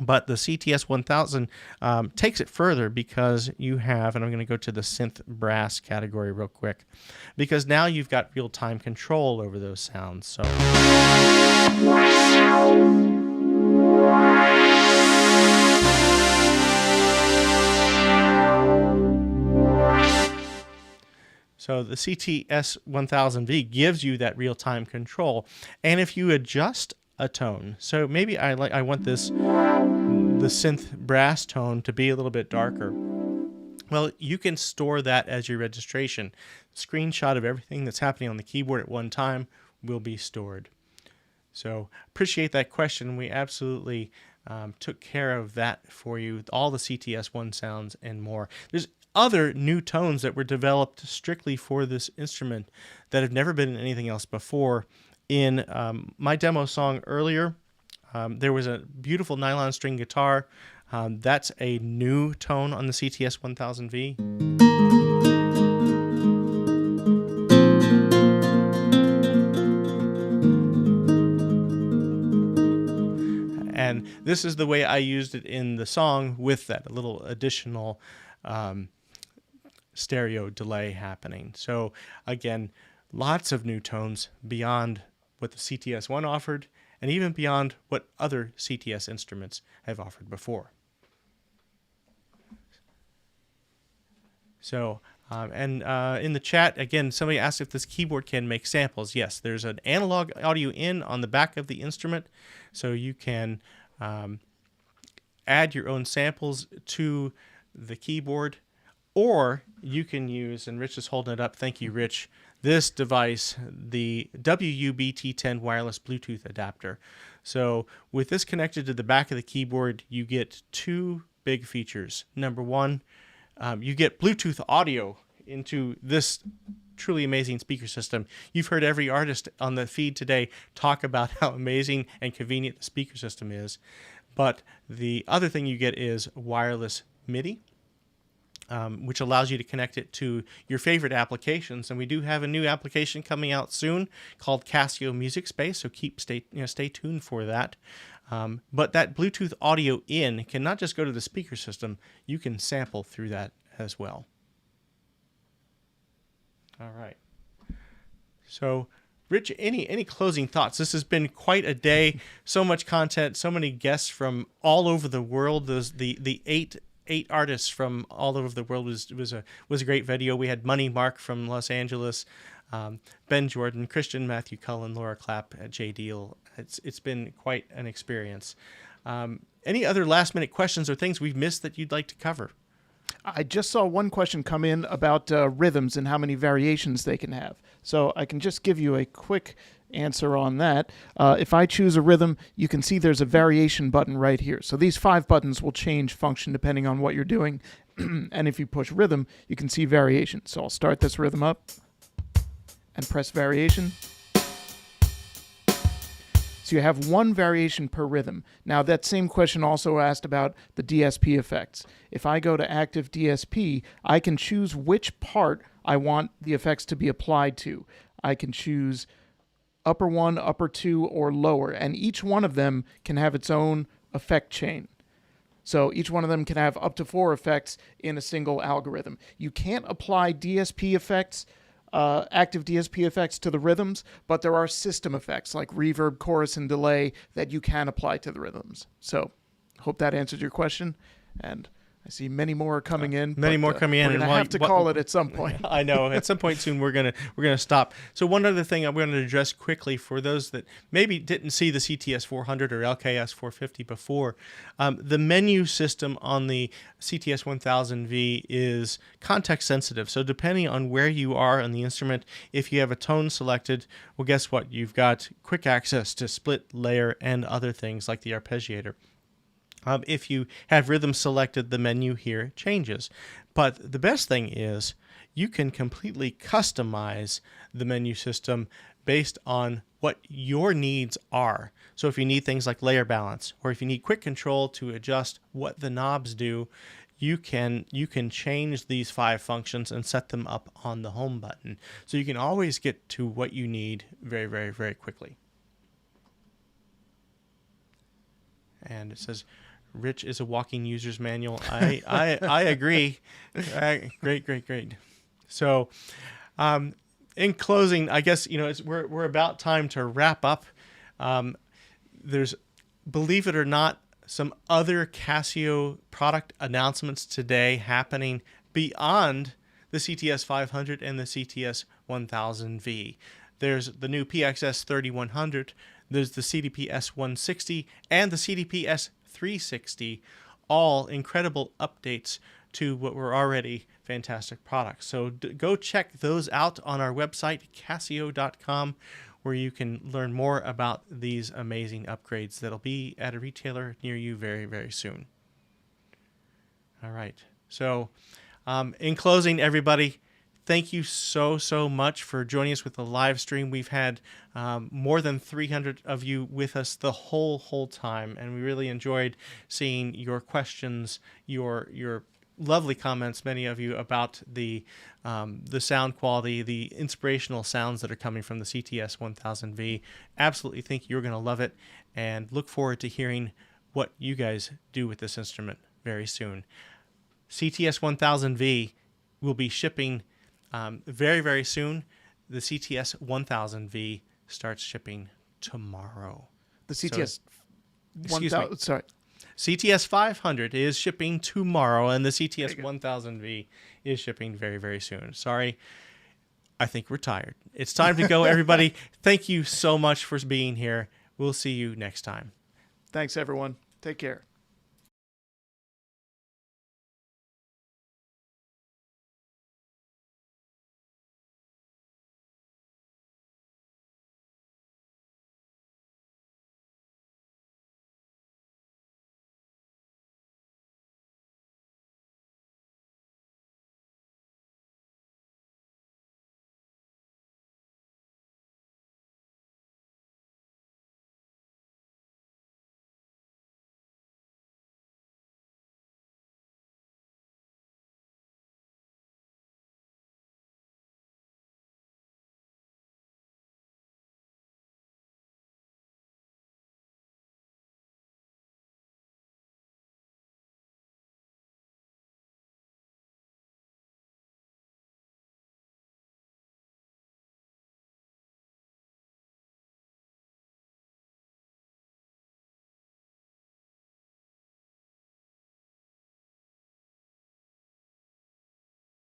But the CTS-1000 takes it further because you have, and I'm going to go to the synth brass category real quick, because now you've got real-time control over those sounds. So the CTS-1000V gives you that real-time control. And if you adjust a tone, so maybe I want the synth brass tone to be a little bit darker. Well, you can store that as your registration. Screenshot of everything that's happening on the keyboard at one time will be stored. So appreciate that question. We absolutely took care of that for you, all the CTS-1 sounds and more. There's other new tones that were developed strictly for this instrument that have never been in anything else before. In my demo song earlier, there was a beautiful nylon string guitar. That's a new tone on the CTS-1000V. And this is the way I used it in the song with that little additional stereo delay happening. So again, lots of new tones beyond what the CTS-1 offered, and even beyond what other CTS instruments have offered before. So, in the chat, again, somebody asked if this keyboard can make samples. Yes, there's an analog audio in on the back of the instrument, so you can add your own samples to the keyboard, or you can use, and Rich is holding it up, thank you, Rich, this device, the WUBT10 wireless Bluetooth adapter. So with this connected to the back of the keyboard, you get two big features. Number one, you get Bluetooth audio into this truly amazing speaker system. You've heard every artist on the feed today talk about how amazing and convenient the speaker system is. But the other thing you get is wireless MIDI, which allows you to connect it to your favorite applications. And we do have a new application coming out soon called Casio Music Space, so stay tuned for that. But that Bluetooth audio in can not just go to the speaker system, you can sample through that as well. All right. So, Rich, any closing thoughts? This has been quite a day, so much content, so many guests from all over the world. The eight artists from all over the world was a great video. We had Money Mark from Los Angeles, Benn Jordan, Christian, Matthew Cullen, Laura Clapp, Jae Deal. It's been quite an experience. Any other last minute questions or things we've missed that you'd like to cover? I just saw one question come in about rhythms and how many variations they can have. So I can just give you a quick answer on that. If I choose a rhythm, you can see there's a variation button right here. So these 5 buttons will change function depending on what you're doing. And if you push rhythm, you can see variation. So I'll start this rhythm up and press variation. So you have one variation per rhythm. Now that same question also asked about the DSP effects. If I go to active DSP, I can choose which part I want the effects to be applied to. I can choose upper 1, upper 2, or lower, and each one of them can have its own effect chain. So each one of them can have up to 4 effects in a single algorithm. You can't apply DSP effects, active DSP effects to the rhythms, but there are system effects like reverb, chorus, and delay that you can apply to the rhythms. So hope that answers your question, and I see many more coming in. Many more coming in. We're going to have to call it at some point. I know. At some point soon, we're gonna stop. So one other thing I'm going to address quickly for those that maybe didn't see the CTS-400 or LKS-450 before, the menu system on the CTS-1000V is context sensitive. So depending on where you are on the instrument, if you have a tone selected, well, guess what? You've got quick access to split, layer, and other things like the arpeggiator. If you have rhythm selected, the menu here changes. But the best thing is you can completely customize the menu system based on what your needs are. So if you need things like layer balance, or if you need quick control to adjust what the knobs do, you can change these 5 functions and set them up on the home button. So you can always get to what you need very, very, very quickly. And it says, Rich is a walking user's manual. I agree. Great. So, in closing, I guess, we're about time to wrap up. There's, believe it or not, some other Casio product announcements today happening beyond the CTS-500 and the CTS-1000V. There's the new PXS-3100, there's the CDP-S160, and the CDP-S360, all incredible updates to what were already fantastic products. So go check those out on our website, Casio.com, where you can learn more about these amazing upgrades that'll be at a retailer near you very, very soon. All right. So in closing, everybody, thank you so much for joining us with the live stream. We've had more than 300 of you with us the whole time, and we really enjoyed seeing your questions, your lovely comments, many of you, about the sound quality, the inspirational sounds that are coming from the CTS-1000V. Absolutely think you're going to love it, and look forward to hearing what you guys do with this instrument very soon. CTS-1000V will be shipping very, very soon. The CTS-1000V starts shipping tomorrow. The CTS CTS-500 is shipping tomorrow, and the CTS-1000V is shipping very, very soon. Sorry, I think we're tired. It's time to go, everybody. Thank you so much for being here. We'll see you next time. Thanks, everyone. Take care.